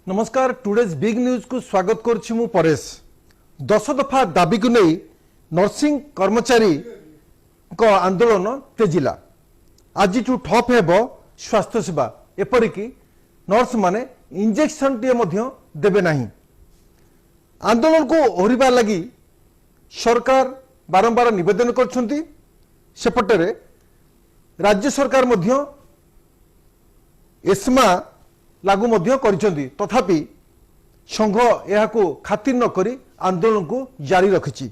नमस्कार today's big news को स्वागत करुछि मु परेश। 10 दफा दाबी को नहीं नर्सिंग कर्मचारी को आंदोलन तेजिला। आज ठप हेबो स्वास्थ्य सेवा एपरिक नर्स माने इंजेक्शन टे मध्य देबे नहीं। आंदोलन को ओहरिबा लगी सरकार बारंबार निवेदन करछंती। सेपटरे राज्य सरकार मध्य एस्मा लागू मध्य करिसेंती। तथापि संघ यहाको खातिर न करी आंदोलन को जारी रखिछि।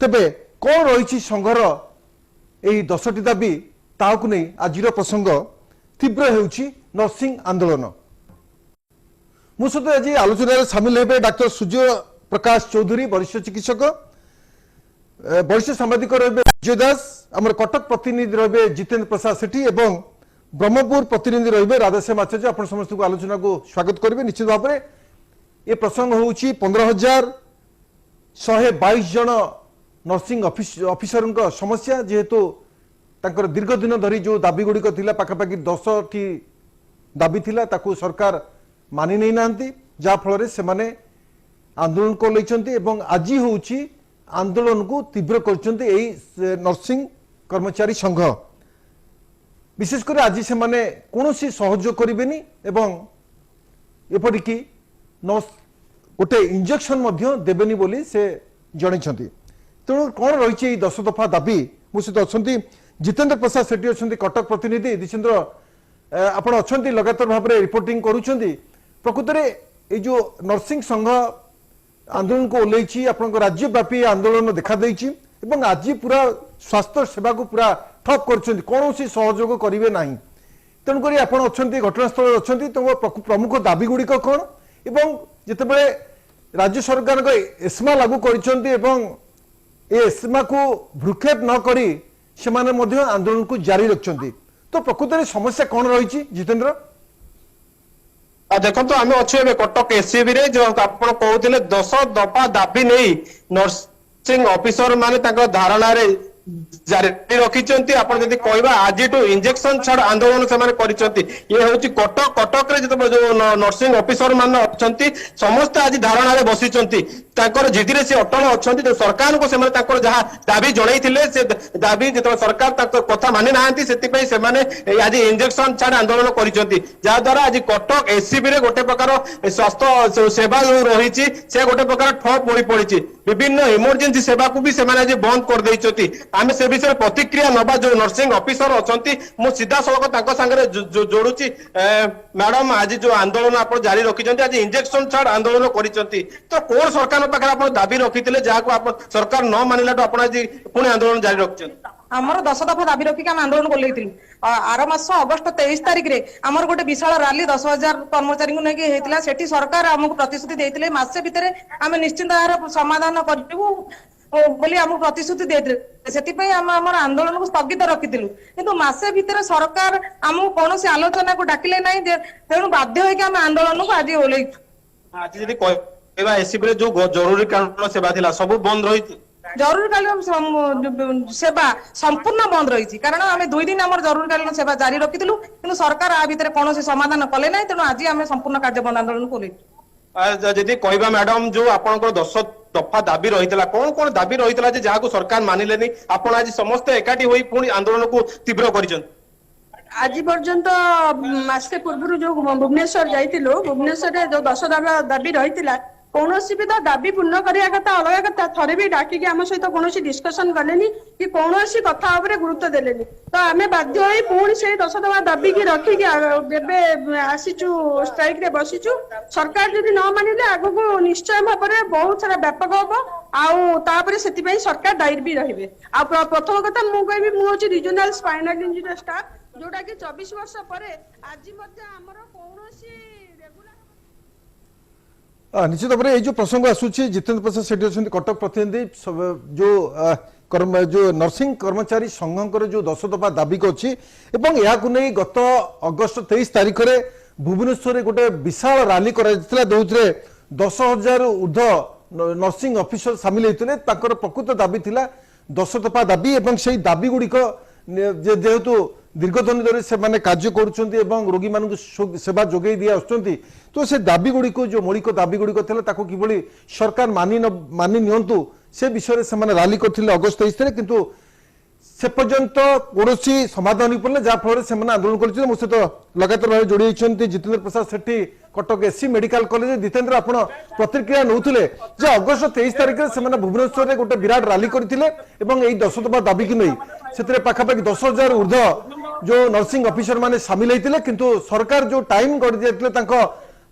तबे कौन रही संघर यही 10टी दाबी ताकू नहीं आज प्रसंग तीव्र होउछि नर्सिंग आंदोलन। मो सहित आज आलोचना सामिल हेबे डॉक्टर सूर्य प्रकाश चौधरी वरिष्ठ चिकित्सक, वरिष्ठ सांबादिक रहे विजय दास, आमर कटक प्रतिनिधि रहे जितेंद्र प्रसाद सेठी एवं ब्रह्मपुर प्रतिनिधि रहे राधाश्याम आचार्य। आप समस्त को आलोचना को स्वागत करेंगे। निश्चित भाव में ये प्रसंग हूँ 15,122 जन नर्सिंग ऑफिसर समस्या। जेहेतु तांकर दीर्घ दिन धरी जो दाबी गुड़िक थिला पाखापाखि 10टी दाबी थिला ताकू सरकार मानि नहीं नांती, जा फल से माने आंदोलन को लेचंती एवं आज हूँ आंदोलन को तीव्र करचंती एई नर्सिंग कर्मचारी संघ। विशेषकर आज से माने कौनसी सहयोग करेनि एवं एपरिक नर्स गोटे इंजेक्शन मध्य देबेनी बोली से जणिछंती। तेणु कौन रही 10 दफा दाबी मो सहित अच्छा जितेंद्र प्रसाद सेठी अच्छा कटक प्रतिनिधि। जितेंद्र आपण अच्छा लगातार भाव में रिपोर्टिंग करुँच। प्रकृत में ये जो नर्सिंग संघ आंदोलन को ओल्लैछि आपण राज्यव्यापी आंदोलन देखा देछि एवं आज पूरा स्वास्थ्य सेवा को पूरा ठप कर कौन सहयोग करेंगे ना। तेणुक आप घटनास्थल अच्छा तो प्रमुख दाबी गुड़िक कौन एवं जितेबाला राज्य सरकार एस्मा लागू करस्मा को भ्रूक्षेप न करी से आंदोलन को जारी रखते। तो प्रकृत में समस्या कौन रही जितेंद्र? देखो आम अच्छे कटक एससीबी रे जो आप कहते 10 दफा दाबी नहीं नर्सिंग ऑफिसर माने धारणा जारी रखिंट। आप कहवा आज इंजेक्शन छाड़ आंदोलन से ये हूँ कटक कटक जो नर्सिंग ऑफिसर मान अच्छा समस्त आज धारणा बसी जिदे से अटल अच्छा। जो सरकार को जहाँ दाबी जनई से दाबी जो सरकार कथा मानि ना आज इंजेक्शन छाड़ आंदोलन करद्वारा आज कटक एससीबी रे गोटे प्रकार स्वास्थ्य सेवा जो रही से गोटे प्रकार ठप पड़ी पड़ी। विभिन्न इमरजेंसी सेवा को भी आज बंद कर देइछथि। आमे से विषय प्रतिक्रिया नबा जो नर्सिंग ऑफिसर अछंती मु सीधा सड़क ताको संगे जोड़ुची। मैडम आज जो आंदोलन आप जारी रखिछंती आज इंजेक्शन छाड़ आंदोलन करिसंती तो कोन सरकार पाखे आप दाबी रखिथिले जाको आप सरकार न मानिलाटो आप आज पुणी आंदोलन जारी रखिछंती? आमर 10 दफा दाबी रखिक आम आंदोलन कर आर मास अगस्ट 23 तारिख रे आमर गोटे विशाल रैली 10,000 कर्मचारी को लेकिन होता। सेठी सरकार आमको प्रतिश्रुति देते मासे भितर आम निश्चिंत यार समाधान करूँ बोली आमको प्रतिश्रुति देते। से आम आंदोलन को स्थगित रखिलु किंतु मासे भितर सरकार आमको कौन आलोचना को डाकिले ना। तेणु बाध्य होकर आम आंदोलन को आज ओल्लैछु। आज जदि कहबा एससीबी जो जरूरी कारणीन सेवा थिला सब बंद रही जरूरीकालीन सेवा संपूर्ण बंद रही कारण आम 2 दिन आम जरूरीकालीन सेवा जारी रखिलु किंतु सरकार आ भितर कौन समाधान कले ना। तेणु आज आम संपूर्ण कार्य बंद आंदोलन को जदि कहबा मैडम जो आपनकर 10 दफा दाबी रही कौन कौन दाबी रही जहाँ को सरकार मानिले आप आज समस्त एकाठी होई पुणी आंदोलन को तीव्र कर आज पर्यंत मासे पूर्व जो भुवनेश्वर जाइथिलु भुवनेश्वर जो 10 दफा दाबी रही कौन भी तो दाबी पूर्ण करने कथा अलग कथा थे भी डाकिक आम सहित कौन डिस्कसन कले कि कौन कथा गुरुत्व देले तो आम बाध्य हो पुणी से 10 दफा दाबी की रखिक आसीचु स्ट्राइक रे बसीचु। सरकार जदि न मानिले आगु को निश्चय भाव में बहुत सारा व्यापक हम आपर से सरकार दायी भी रही। प्रथम कथा मुझे मुझे रिजनल स्पाइनल इंजरी स्टाफ जोटा कि 24 वर्ष पर आज निश्चित भाव में ये जो प्रसंग आसूची जितेंद्र प्रसाद सेठी अच्छा कटक प्रतिनिधि जो नर्सिंग कर्मचारी संघर जो 10 दफा दाबी अच्छी और नहीं गत अगस्ट 23 तारिख में भुवनेश्वर गोटे विशाल रैली कर 10,000 ऊर्ध नर्सिंग ऑफिसर सामिल होते प्रकृत दाबी थिला 10 दफा दाबी और से दाबी गुड़िक जेहेतु दीर्घ दिन धरी से माने कार्य करुछंती एवं रोगी मानक सेवा जोगई दिया आछंती तो से दाबी गुडी को जो मौलिक दाबी गुडी को थिला ताको किबोली सरकार मानि नियंतु से विषय से माने रैली करथिले अगस्त 23 रे किंतु से पर्यंत कौनसी समाधान हो पारे जहाँफल से आंदोलन कर मो सहित लगातार भाव जोड़ी होती Jitendra Prasad Sethi Cuttack SC medical college Jitendra आप प्रतिक्रिया नौते अगस्त 23 तारिख में भुवनेश्वर में गोटे विराट रैली करते 10 दफा दाबी की नहीं से पाखापाखि 10,000 ऊर्ध्व जो नर्सिंग ऑफिसर माने सामिल होते किंतु सरकार जो टाइम कर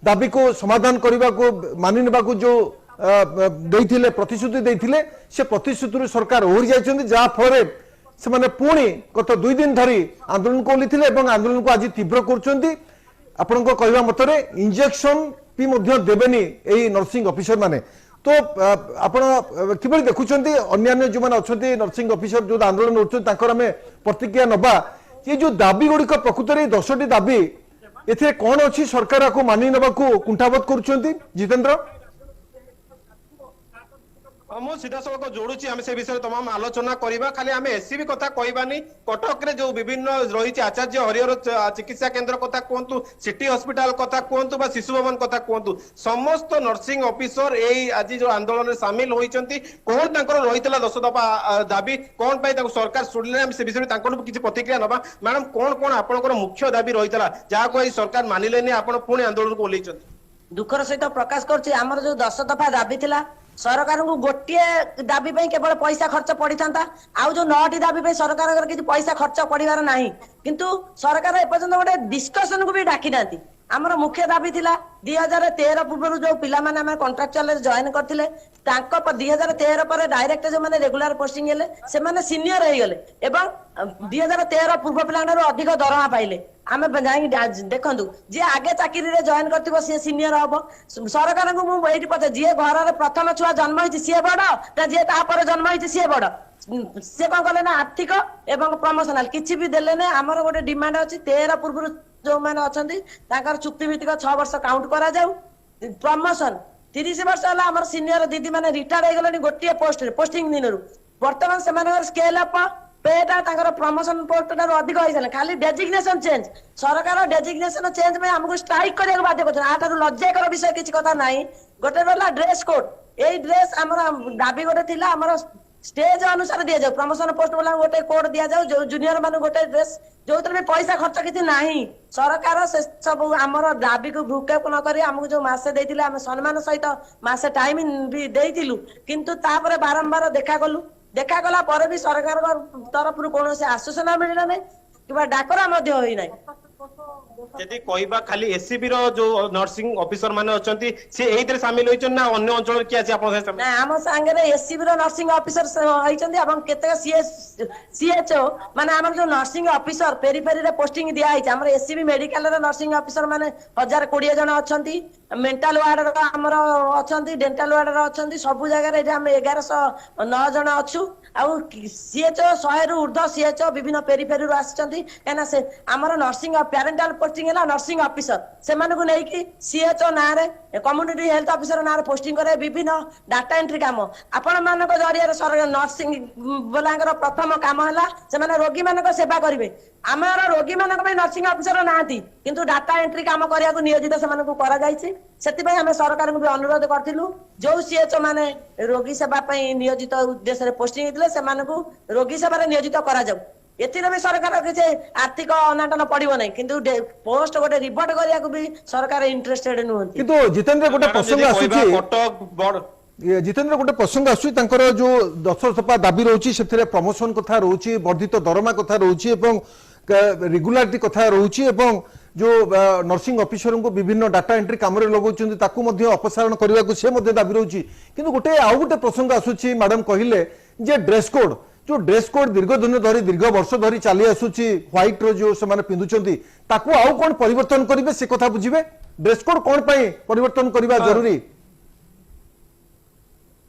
दाबी को समाधान करने को मानि नेबा जो देइथिले प्रतिश्रुति देइथिले से प्रतिश्रुति सरकार ओहरी जाइछन्ति जहाँफल से माने पुणी गत 2 दिन धरी आंदोलन को ओलिथिले एवं आंदोलन को आज तीव्र करछन्ति आपनको कहवा मतरे इंजेक्शन भी मध्य देबेनी एई नर्सिंग ऑफिसर माने तो आपण किबळी देखुछन्ति अन्य जो माने अछन्ति नर्सिंग ऑफिसर जो आंदोलन होछन्ति ताकर हमें प्रतिक्रिया नबा ये जो दाबी गुडी को प्रकृत रे 10टी दाबी एथे कोन अछि सरकार को मानि नबा को कुंठाबोध करछन्ति जितेंद्र मु सीधा सड़क जोड़ुची आम से विषय तमाम आलोचना करवा खाली आम एससीबी कथा कहबानी कटक रे जो विभिन्न रही आचार्य हरिहर चिकित्सा केंद्र कथा कहतु सिटी हॉस्पिटल कथा कहतु बा शिशु भवन कथा कहतु समस्त नर्सिंग ऑफिसर यही आज जो आंदोलन में सामिल होती कौन तंकर रही 10 दफा दाबी कौन पाई सरकार शुणिले से विषय किसी प्रतिक्रिया नवा मैडम कौन कौन आपंकर मुख्य दाबी रही जहाँ को सरकार मानिले आप पुणी आंदोलन को ओल्लैंट दुखर सहित प्रकाश कर जो 10 दफा दाबी थिला सरकार को गोटे दाबी पे केवल पैसा खर्च पड़ी था आउ जो 9टी दाबी पे सरकार किसी पैसा खर्च पड़ार ना किंतु सरकार एपर्यंत गोटे डिस्कसन को भी डाकी ना आमर मुख्य दाबी थिला 2013 पूर्व जो पिला माने आम कॉन्ट्रैक्चुअल जॉइन करथिले 2013 पर डायरेक्ट जो माने रेगुलर पोस्टिंग हेले से माने सीनियर हो गले एवं 2013 पूर्व पिलांटारो अधिक दरमा पाइले आम जाई देखंतु जे आगे चाकरी रे जॉइन करथिबो से सीनियर हबो सरकार को मु एठी पते जे घर रे प्रथम छुआ जन्म होइछि से बड़ ता जे ता पर जन्म होइछि से बड़ से कौन कले ना आर्थिक एवं प्रमोशनाल किछि भी देले ने हमर गोटे डिमांड अछि 13 पूर्व जो माने अछंती ताकर चुक्ति भित्तिक 6 वर्ष काउंट करा जाऊ प्रमोशन 30 वर्ष हला हमर सीनियर दीदी माने रिटायर हो गलनी गोटे पोस्ट रे पोस्टिंग दिनरु वर्तमान से माने स्केल अप पेटा ताकर प्रमोशन पोस्ट ठाରୁ अधिक होइसले खाली डेजिग्नेशन चेंज सरकार डेजिग्नेशन चेंज में हमको स्ट्राइक करिया बाध्य करछन आ ठाରୁ लज्जाकर विषय किछि कथा नाही गोटे रहला ड्रेस कोड एई ड्रेस हमर दाबी गोटे थिला हमर स्टेज अनुसार दिया जाऊ प्रमोशन पोस्ट वाला गोटे कोड दिया जाऊ जो जूनियर माने गोटे ड्रेस जो भी पैसा खर्च किछि नाही सरकार से सब हमर दाबी को भूकेप न करी हमको जो मासे देथिले हम सम्मान सहित मासे टाइम भी देथिलु किंतु तापर बारंबार देखा गला पर भी सरकार तरफ कौन से आश्वासन मिलला नहीं कि डाकरा मध्य होई नाही यदि कहबा खाली एससीबी रो जो नर्सिंग ऑफिसर माने अछंती से एहितरे शामिल होइछन ना अन्य अंचल के अछि आपन से ना हम संगे रे एससीबी रो नर्सिंग ऑफिसर होइछन्ती एवं केते सीएचओ माने हमर जो नर्सिंग ऑफिसर पेरीफेरी रे पोस्टिंग दिया आइछ हमर एससीबी मेडिकल रो नर्सिंग ऑफिसर माने 1020 जन अछंती मेंटल वार्ड रो हमर अछंती डेंटल वार्ड रो अछंती सब जगह रे हम 1109 जन अछु आ सीएचओ 100 रु ऊर्ध्व सीएचओ विभिन्न पेरीफेरी रो आछंती केना से हमर नर्सिंग पैरेंटल पोस्टिंग है नर्सिंग ऑफिसर से मानक नहीं कि सीएचओ ना रे कम्युनिटी हेल्थ ऑफिसर ना रे पोस्टिंग करे विभिन्न डाटा एंट्री काम आपण मानक जरिया सरकार नर्सिंग बोलांगर प्रथम काम हला से माने रोगी मानक सेवा करिवे आमर रोगी मानक पे नर्सिंग ऑफिसर नाती किंतु डाटा एंट्री काम करिया को नियोजित से मानक करा जायछि सेति भाई हम सरकार को भी अनुरोध करथिलु जो सीएचओ माने रोगी सेवा पे नियोजित उद्देश्य रे पोस्टिंग दिले से मानक रोगी सेवा रे नियोजित करा जाऊ एथिरे भी सरकार किसी आर्थिक अनाटन पड़ो नहीं किंतु पोस्ट गोटे रिपोर्ट करिया को भी सरकार इंटरेस्टेड नुहंती किंतु जितेंद्र गोटे प्रसंग आसुची जितेंद्र गोटे प्रसंग आसुची तांकर जो 10 दफा दाबी रहउची सेथिरे प्रमोशन कथा रहउची वर्धित दरमा कथा रहउची एवं रेगुलारिटी कथा रहउची एवं जो नर्सिंग ऑफिसर को विभिन्न डाटा एंट्री काम रे लगौचंती ताकू मध्ये अपसारण करबा को से मध्ये दाबी रहउची किंतु गोटे आउ गोटे प्रसंग आसुची मैडम कहिले जे ड्रेस कोड जो ड्रेस कोड दीर्घ दिन धरी दीर्घ वर्ष धरी चली आसुची व्हाइट रो जो से माने पिंदुचंती ताकू आउ कोन परिवर्तन करिवे से कथा बुझिबे ड्रेस कोड कोन पई परिवर्तन करबा जरूरी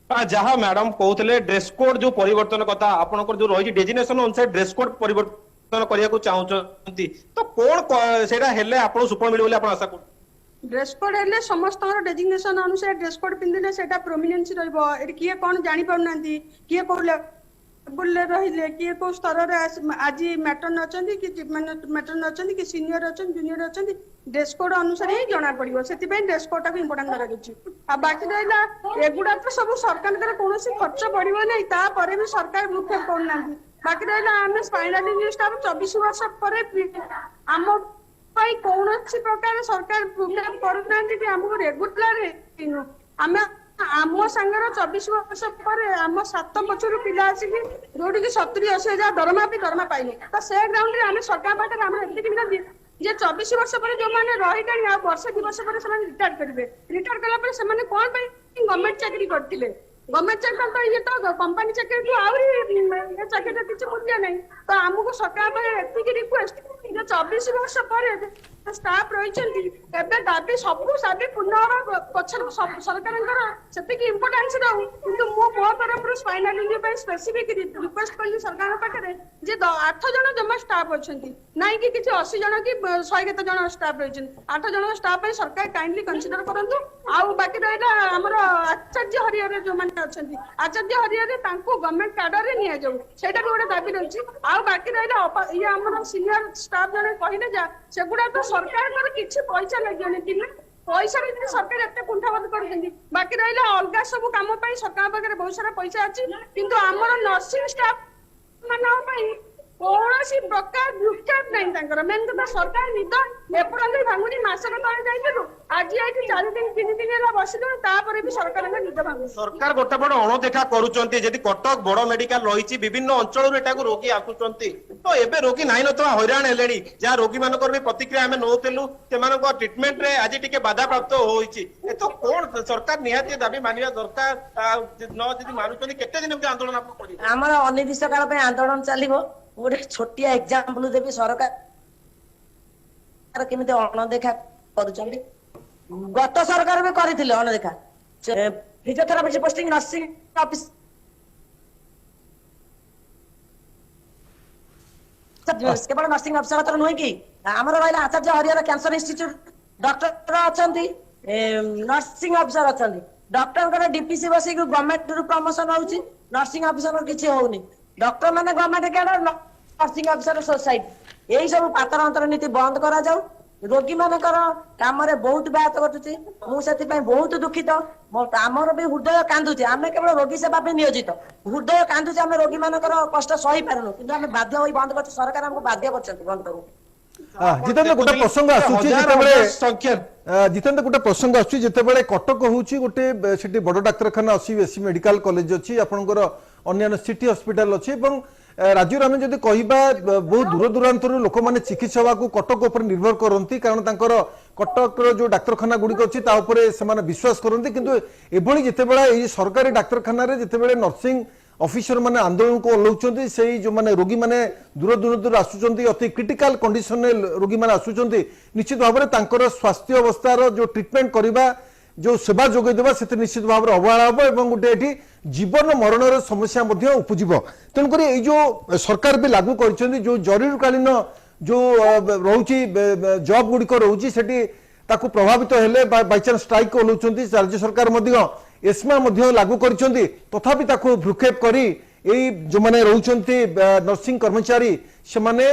जहाँ मैडम कहते ड्रेस कोड जो परिवर्तन कथा आपनकर जो रही डेजिग्नेशन अनुसार ड्रेस कोड परिवर्तन करिया को चाहउचंती तो कोन सेटा हेले आपन सुपर मिल बोली आपन आशा कर ड्रेस कोड हेले समस्त डेजिग्नेशन अनुसार ड्रेस कोड पिंदिले सेटा प्रोमिनेंस रहइबो एटी किए कोन जानि पाउनांती किए कोले ଲେବୁଲରେ ରହିଲେ କିଏ କୋଉ ସ୍ତରରେ ଆଜି ମ୍ୟାଟର୍ନ ଅଛନ୍ତି କି ମ୍ୟାଟର୍ନ ଅଛନ୍ତି କି ସିନିୟର ଅଛନ୍ତି ଜୁନିୟର ଅଛନ୍ତି ଡ୍ରେସ୍ କୋଡ୍ ଅନୁସାରେ ହିଁ ଜଣା ପଡିବ। ସେଥିପାଇଁ ଡ୍ରେସ୍ କୋଡ୍ଟାକୁ ଇମ୍ପୋର୍ଟାଣ୍ଟ କରାଯାଉଛି। ଆଉ ବାକି ରହିଲା ଏଗୁଡା ତ ସବୁ ସରକାରଙ୍କର କୌଣସି ଖର୍ଚ୍ଚ ପଡିବ ନାହିଁ, ତାପରେ ବି ସରକାର ଭ୍ରୂକ୍ଷେପ କରୁନାହାନ୍ତି। ବାକି ରହିଲା ଆମେ ସ୍ପାଇନାଲ ଇଞ୍ଜୁରି ଷ୍ଟାଫ୍ 24 ବର୍ଷ ପରେ ଆମ ପାଇଁ କୌଣସି ପ୍ରକାର ସରକାର ଭ୍ରୂକ୍ଷେପ କରୁନାହାନ୍ତି କି ଆମକୁ ରେଗୁଲାର ଆମେ ଆମ ସାଙ୍ଗର 24 ବର୍ଷ ପରେ ଆମ 7 ପଛରୁ ପିଲା ଆସିକି ଯୋଉଠିକି 70-80 ହଜାର ଦରମା ବି ଦରମା ପାଇଲେ। ତ ସେ ଗ୍ରାଉଣ୍ଡରେ ଆମେ ସରକାର ପାଖରେ ଆମର ଏତିକି ବିନତି ଯେ 24 ବର୍ଷ ପରେ ଯୋଉମାନେ ରହିଲେଣି ଆଉ ବର୍ଷେ 2 ବର୍ଷ ପରେ ସେମାନେ ରିଟାୟାର କରିବେ। ରିଟାୟାର କଲା ପରେ ସେମାନେ କଣ ପାଇଁ ଗଭର୍ଣ୍ଣମେଣ୍ଟ ଚାକିରି କରିଥିଲେ? ଗଭର୍ଣ୍ଣମେଣ୍ଟ ଚାକିରି ତ ଇଏ ତ କମ୍ପାନୀ ଚାକିରିଠୁ ଆହୁରି ଚାକିରିର କିଛି ମୂଲ୍ୟ ନାହିଁ। ତ ଆମକୁ ସରକାର ପାଖରେ ଏତିକି ରିକ୍ୱେଷ୍ଟ ଯେ 24 ବର୍ଷ ପରେ ଷ୍ଟାଫ୍ ରହିଛନ୍ତି ଏବେ ଦାବି ସବୁ ଦାବି ପୂର୍ଣ୍ଣ ହେବା ପଛରେ ସରକାରଙ୍କର ସେତିକି ଇମ୍ପୋର୍ଟାନ୍ସ ଦଉ। କିନ୍ତୁ ମୁଁ ମୋ ତରଫରୁ ସ୍ପାଇନାଲ ଇଞ୍ଜୁରି ପାଇଁ ସ୍ପେସିଫିକ ରିକ୍ୱେଷ୍ଟ କଲି ସରକାରଙ୍କ ପାଖରେ ଯେ 8 ଜଣ ଜମା ଷ୍ଟାଫ୍ ଅଛନ୍ତି, ନାଇଁ କି କିଛି 80 ଜଣ କି 100 କେତେ ଜଣ ଷ୍ଟାଫ୍ ରହିଛନ୍ତି। 8 ଜଣ ଷ୍ଟାଫ୍ ପାଇଁ ସରକାର କାଇଣ୍ଡଲି କନସିଡର କରନ୍ତୁ। ଆଉ ବାକି ରହିଲା ଆମର ଆଚାର୍ଯ୍ୟ ହରିହରରେ ଯୋଉମାନେ ଅଛନ୍ତି ଆଚାର୍ଯ୍ୟ ହରିହରରେ ତାଙ୍କୁ ଗଭର୍ଣ୍ଣମେଣ୍ଟ କ୍ୟାଡରରେ ନିଆଯାଉ, ସେଇଟା ବି ଗୋଟେ ଦାବି ରହିଛି। ଆଉ ବାକି ରହିଲା ଇଏ ଆମର ସିନିୟର ଷ୍ଟାଫ୍ ଜଣେ କହିଲେ ଯା ସେଗୁଡା ତ ସରକାରଙ୍କର କିଛି ପଇସା ଲାଗିବନି, କିନ୍ତୁ ପଇସା ଯଦି ସରକାର ଏତେ କୁଣ୍ଠାବୋଧ କରୁଛନ୍ତି। ବାକି ରହିଲା ଅଲଗା ସବୁ କାମ ପାଇଁ ସରକାର ପାଖରେ ବହୁତ ସାରା ପଇସା ଅଛି, କିନ୍ତୁ ଆମର ନର୍ସିଂ ଷ୍ଟାଫ୍ ମାନଙ୍କ ପାଇଁ କୌଣସି ପ୍ରକାର ଭ୍ରୂକ୍ଷେପ ନାହିଁ ତାଙ୍କର। ମେନ୍ କଥା ସରକାର ନିଦ ଏପର୍ଯ୍ୟନ୍ତ ଭାଙ୍ଗୁନି। ମାସକ ତଳେ ଯାଇଥିଲୁ, ଆଜି ଏଇଠି 4 ଦିନ 3 ଦିନ ହେଲା ବସିଲୁ, ତାପରେ ବି ସରକାରଙ୍କ ନିଦ ଭାଙ୍ଗୁନି। ସରକାର ଗୋଟେ ବଡ ଅଣଦେଖା କରୁଛନ୍ତି। ଯଦି କଟକ ବଡ ମେଡିକାଲ ରହିଛି ବିଭିନ୍ନ ଅଞ୍ଚଳରୁ ଏଟାକୁ ରୋଗୀ ଆସୁଛନ୍ତି, ତ ଏବେ ରୋଗୀ ନାହିଁ ନଥିବା ହଇରାଣ ହେଲେଣି। ଯାହା ରୋଗୀ ମାନଙ୍କର ବି ପ୍ରତିକ୍ରିୟା ଆମେ ନଉଥିଲୁ, ସେମାନଙ୍କ ଟ୍ରିଟମେଣ୍ଟ ରେ ଆଜି ଟିକେ ବାଧାପ୍ରାପ୍ତ ହୋଇଛି। ଏ ତ କଣ ସରକାର ନିହାତି ଦାବି ମାନିବା ଦରକାର। ଯଦି ମାନୁଛନ୍ତି କେତେ ଦିନ ଏମିତି ଆନ୍ଦୋଳନ ଆପଣ କରିବେ? ଆମର ଅନିର୍ଦ୍ଦିଷ୍ଟ କାଳ ପାଇଁ ଆନ୍ଦୋଳନ ଚାଲିବ। ଗୋଟେ ଛୋଟିଆ ଏକ୍ସାମ୍ପଲ ଦେବି ସରକାର କେମିତି ଅଣଦେଖା କରୁଛନ୍ତି। ଗତ ସରକାର ବି କରିଥିଲେ ଅଣଦେଖା। ଫିଜିଓଥେରାପିଷ୍ଟ ପୋଷ୍ଟିଂ ନର୍ସିଂ ଅଫିସ କେବଳ ନର୍ସିଂ ଅଫିସର ନୁହେଁ କି ଆମର ରହିଲା ଆଚାର୍ଯ୍ୟ ହରିହର କ୍ୟାନ୍ସର ଇନଷ୍ଟିଚ୍ୟୁଟ ଡକ୍ଟର ଅଛନ୍ତି, ନର୍ସିଂ ଅଫିସର ଅଛନ୍ତି। ଡକ୍ଟରଙ୍କର ଡିପିସି ବସିକି ଗଭର୍ଣ୍ଣମେଣ୍ଟ ରୁ ପ୍ରମୋସନ ହଉଛି, ନର୍ସିଂ ଅଫିସର କିଛି ହଉନି। ଡକ୍ଟର ମାନେ government cadre, nursing officer society. ଏଇ ସବୁ ପାତର ଅନ୍ତର ନୀତି ବନ୍ଦ କରାଯାଉ। ରୋଗୀ ମାନଙ୍କର କାମରେ ବହୁତ ବ୍ୟାହତ ଘଟୁଛି। ମୁଁ ସେଥିପାଇଁ ବହୁତ ଦୁଃଖିତ। ଆମର ବି ହୃଦୟ କାନ୍ଦୁଛି। ଆମେ କେବଳ ରୋଗୀ ସେବା ପାଇଁ ନିୟୋଜିତ, ହୃଦୟ କାନ୍ଦୁଛି। ଆମେ ରୋଗୀ ମାନଙ୍କର କଷ୍ଟ ସହି ପାରୁନୁ, କିନ୍ତୁ ଆମେ ବାଧ୍ୟ ହୋଇ ବନ୍ଦ କରୁଛୁ। ସରକାର ଆମକୁ ବାଧ୍ୟ କରୁଛନ୍ତି ବନ୍ଦ କରୁ। ଜିତେନ୍ଦ୍ର ଗୋଟେ ପ୍ରସଙ୍ଗ ଆସୁଛି ଯେତେବେଳେ ଜିତେନ୍ଦ୍ର ଗୋଟେ ପ୍ରସଙ୍ଗ ଆସୁଛି ଯେତେବେଳେ କଟକ ହଉଛି ଗୋଟେ ସେଠି ବଡ ଡାକ୍ତରଖାନା ଅଛି, ବେଶୀ ମେଡିକାଲ କଲେଜ ଅଛି, ଆପଣଙ୍କର ଅନ୍ୟାନ୍ୟ ସିଟି ହସ୍ପିଟାଲ ଅଛି ଏବଂ ରାଜ୍ୟରେ ଆମେ ଯଦି କହିବା ବହୁ ଦୂର ଦୂରାନ୍ତରୁ ଲୋକମାନେ ଚିକିତ୍ସା ହେବାକୁ କଟକ ଉପରେ ନିର୍ଭର କରନ୍ତି, କାରଣ ତାଙ୍କର କଟକର ଯୋଉ ଡାକ୍ତରଖାନା ଗୁଡିକ ଅଛି ତା ଉପରେ ସେମାନେ ବିଶ୍ୱାସ କରନ୍ତି। କିନ୍ତୁ ଏଭଳି ଯେତେବେଳେ ଏଇ ସରକାରୀ ଡାକ୍ତରଖାନାରେ ଯେତେବେଳେ ନର୍ସିଂ ଅଫିସର ମାନେ ଆନ୍ଦୋଳନକୁ ଓହ୍ଲାଉଛନ୍ତି, ସେଇ ଯୋଉମାନେ ରୋଗୀ ମାନେ ଦୂର ଦୂରାନ୍ତରୁ ଆସୁଛନ୍ତି, ଅତି କ୍ରିଟିକାଲ କଣ୍ଡିସନରେ ରୋଗୀ ମାନେ ଆସୁଛନ୍ତି, ନିଶ୍ଚିତ ଭାବରେ ତାଙ୍କର ସ୍ୱାସ୍ଥ୍ୟ ଅବସ୍ଥାର ଯୋଉ ଟ୍ରିଟମେଣ୍ଟ କରିବା, जो सेवा जोगे देवा से निश्चित भाव में अवहेला हम और गोटे ये जीवन मरणर समस्या उपजिब। तेणुक जो सरकार भी लागू कर जो जरूरीकालीन जो रोचे जॉब गुड़िक रोचे से प्रभावित हेले बाय चांस स्ट्राइक ओह्लौंट राज्य सरकार एस्मा लागू कर तथापि भ्रूक्षेप कर जो मैंने रोचंती नर्सिंग कर्मचारी से माने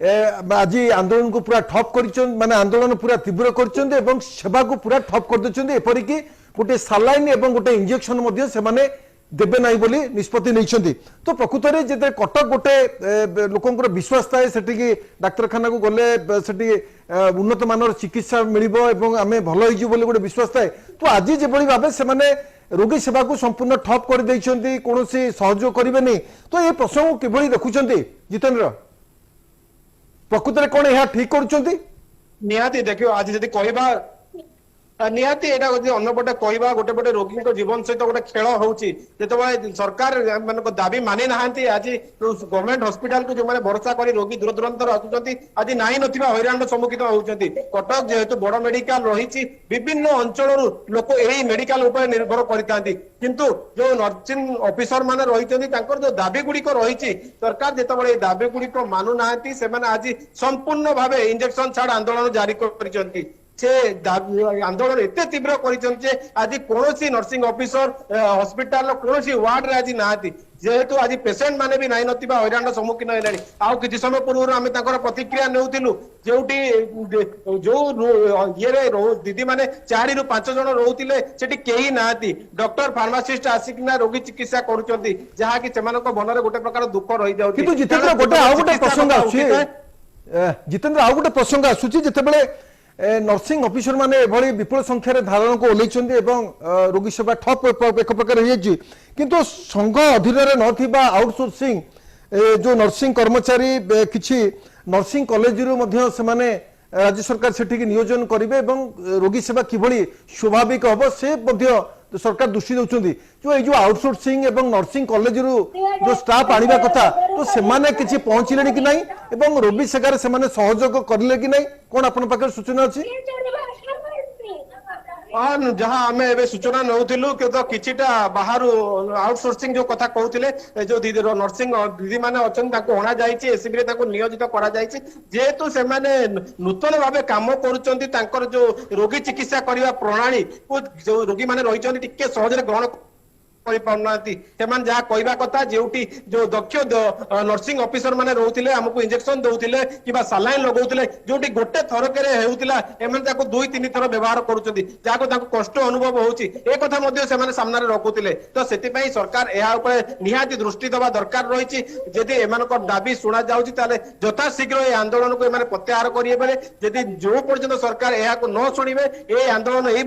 आज आंदोलन को पूरा ठप कर माने आंदोलन पूरा तीव्र कर सेवा को पूरा ठप कर देछंती एपरिक गोटे सालाइन और गोटे इंजेक्शन से माने देबे नहीं बोली निष्पत्ति नहीं। तो प्रकृत में जिते कटक गोटे लोकंर विश्वास थाए सेठी डाक्तरखाना को गले सेठी उन्नत मानर चिकित्सा मिलिबो एवं आमे भलो होइजु बोली गोटे विश्वास थाए। तो आज जे बळी भाबे से माने रोगी सेवा को संपूर्ण ठप कर देइछंती, कोनोसी सहयोग करिबेनी। तो ये प्रसंग किभଳି देखुछंती जितेंद्र, प्रकृत में कौन यह ठीक करुछंती? निहाती देखियो आज जदि कहबा निहाती एटा अन्नपटे कहबा गोटे पटे रोगी जीवन सहित गोटे खेल होउची जेतबे सरकार मानको दाबी मानि नाहंती। आज गवर्नमेंट हॉस्पिटल को जो माने भरोसा करी रोगी दूर दूरांतर आसुचंती आज नाही नथिबा हैरान सम्मुखीन होउचंती। कटक जेहेतु बड़ मेडिकल रहिची विभिन्न अंचलरू लोक एही मेडिकल ऊपर निर्भर करितांती, किंतु जो नर्सिंग ऑफिसर माने रहिचंती तांकर जो दाबी गुडी को रहिची सरकार जेतबे दाबी गुडी को मानु नाहंती से माने आज संपूर्ण भाबे इंजेक्शन छाड़ आंदोलन जारी करिचंती। से आंदोलन एते तीव्र କରିଛନ୍ତି ଯେ ଆଜି କୌଣସି ନର୍ସିଂ ଅଫିସର ହସ୍ପିଟାଲ କୌଣସି ୱାର୍ଡ ରେ ଆଜି ନାହାନ୍ତି ଯେହେତୁ ଆଜି ପେସେଣ୍ଟ ମାନେ ବି ନାହିଁ ନଥିବା ହଇରାଣର ସମ୍ମୁଖୀନ ହେଲେଣି ଆଉ କିଛି ସମୟ ପୂର୍ବରୁ ଆମେ ତାଙ୍କର ପ୍ରତିକ୍ରିୟା ନେଉଥିଲୁ ଯୋଉଠି ଯୋଉ ଇଏରେ ଦିଦି ମାନେ 4 ରୁ 5 ଜଣ ରହୁଥିଲେ ସେଠି କେହି ନାହାନ୍ତି ଡକ୍ଟର ଫାର୍ମାସିଷ୍ଟ ଆସିକିନା ରୋଗୀ ଚିକିତ୍ସା କରୁଛନ୍ତି ଯାହାକି ସେମାନଙ୍କ ମନରେ ଗୋଟେ ପ୍ରକାର ଦୁଃଖ ରହିଯାଉଛି କିନ୍ତୁ ଜିତେନ୍ଦ୍ର ଗୋଟେ ଆଉ ଗୋଟେ ପ୍ରସଙ୍ଗ ଆସୁଛି ଜିତେନ୍ଦ୍ର ଆଉ ଗୋଟେ ପ୍ରସଙ୍ଗ ଆସୁଛି ଯେତେବେଳେ नर्सिंग ऑफिसर माने एभली विपुल संख्यार धारण को ओल्लैछन्ती एवं रोगी सेवा ठप एक प्रकार होइछि किंतु संघ अधीन रे नथिबा आउटसोर्सिंग जो नर्सिंग कर्मचारी किछि नर्सिंग कॉलेज रु मध्य से माने राज्य सरकार सेठी नियोजन करिवे एवं रोगी सेवा किभली स्वाभाविक हबो से मध्य सरकार दृष्टि दउछन्ती जो ए जो आउटसोर्सिंग एवं नर्सिंग कॉलेज रु जो स्टाफ आनिबा कथा तो से माने किछि पहुंचिलेनी कि नाही एवं रोगी सेगार से माने सहयोग करले कि नाही कोन आपन पाकर सूचना अछि जहाँ आम ए सूचना नौलु कि किछिटा बाहर आउटसोर्सिंग जो कथा कहते जो दीदी नर्सिंग दीदी मैंने अच्छा अणा जाइए एसबी नियोजित करा जेहेतु से नूतन भाव कम कर जो रोगी चिकित्सा करने प्रणाली जो रोगी मैंने रही सहज ग्रहण जहाँ कहवा कथा जो दक्ष नर्सिंग ऑफिसर माने रोते आमको इंजेक्शन दौले कि सालाइन लगौले जो गोटे थरक होता 2-3 थर व्यवहार करुँच कष्ट अनुभव होची सामने रखुले तो से सरकार निहाती दृष्टि दवा दरकार रही दाबी शुणा जाऊँगी यथाशीघ्र ये आंदोलन को प्रत्याहार करेंगे जदि जो पर्यटन सरकार यह न शुणे ये आंदोलन यही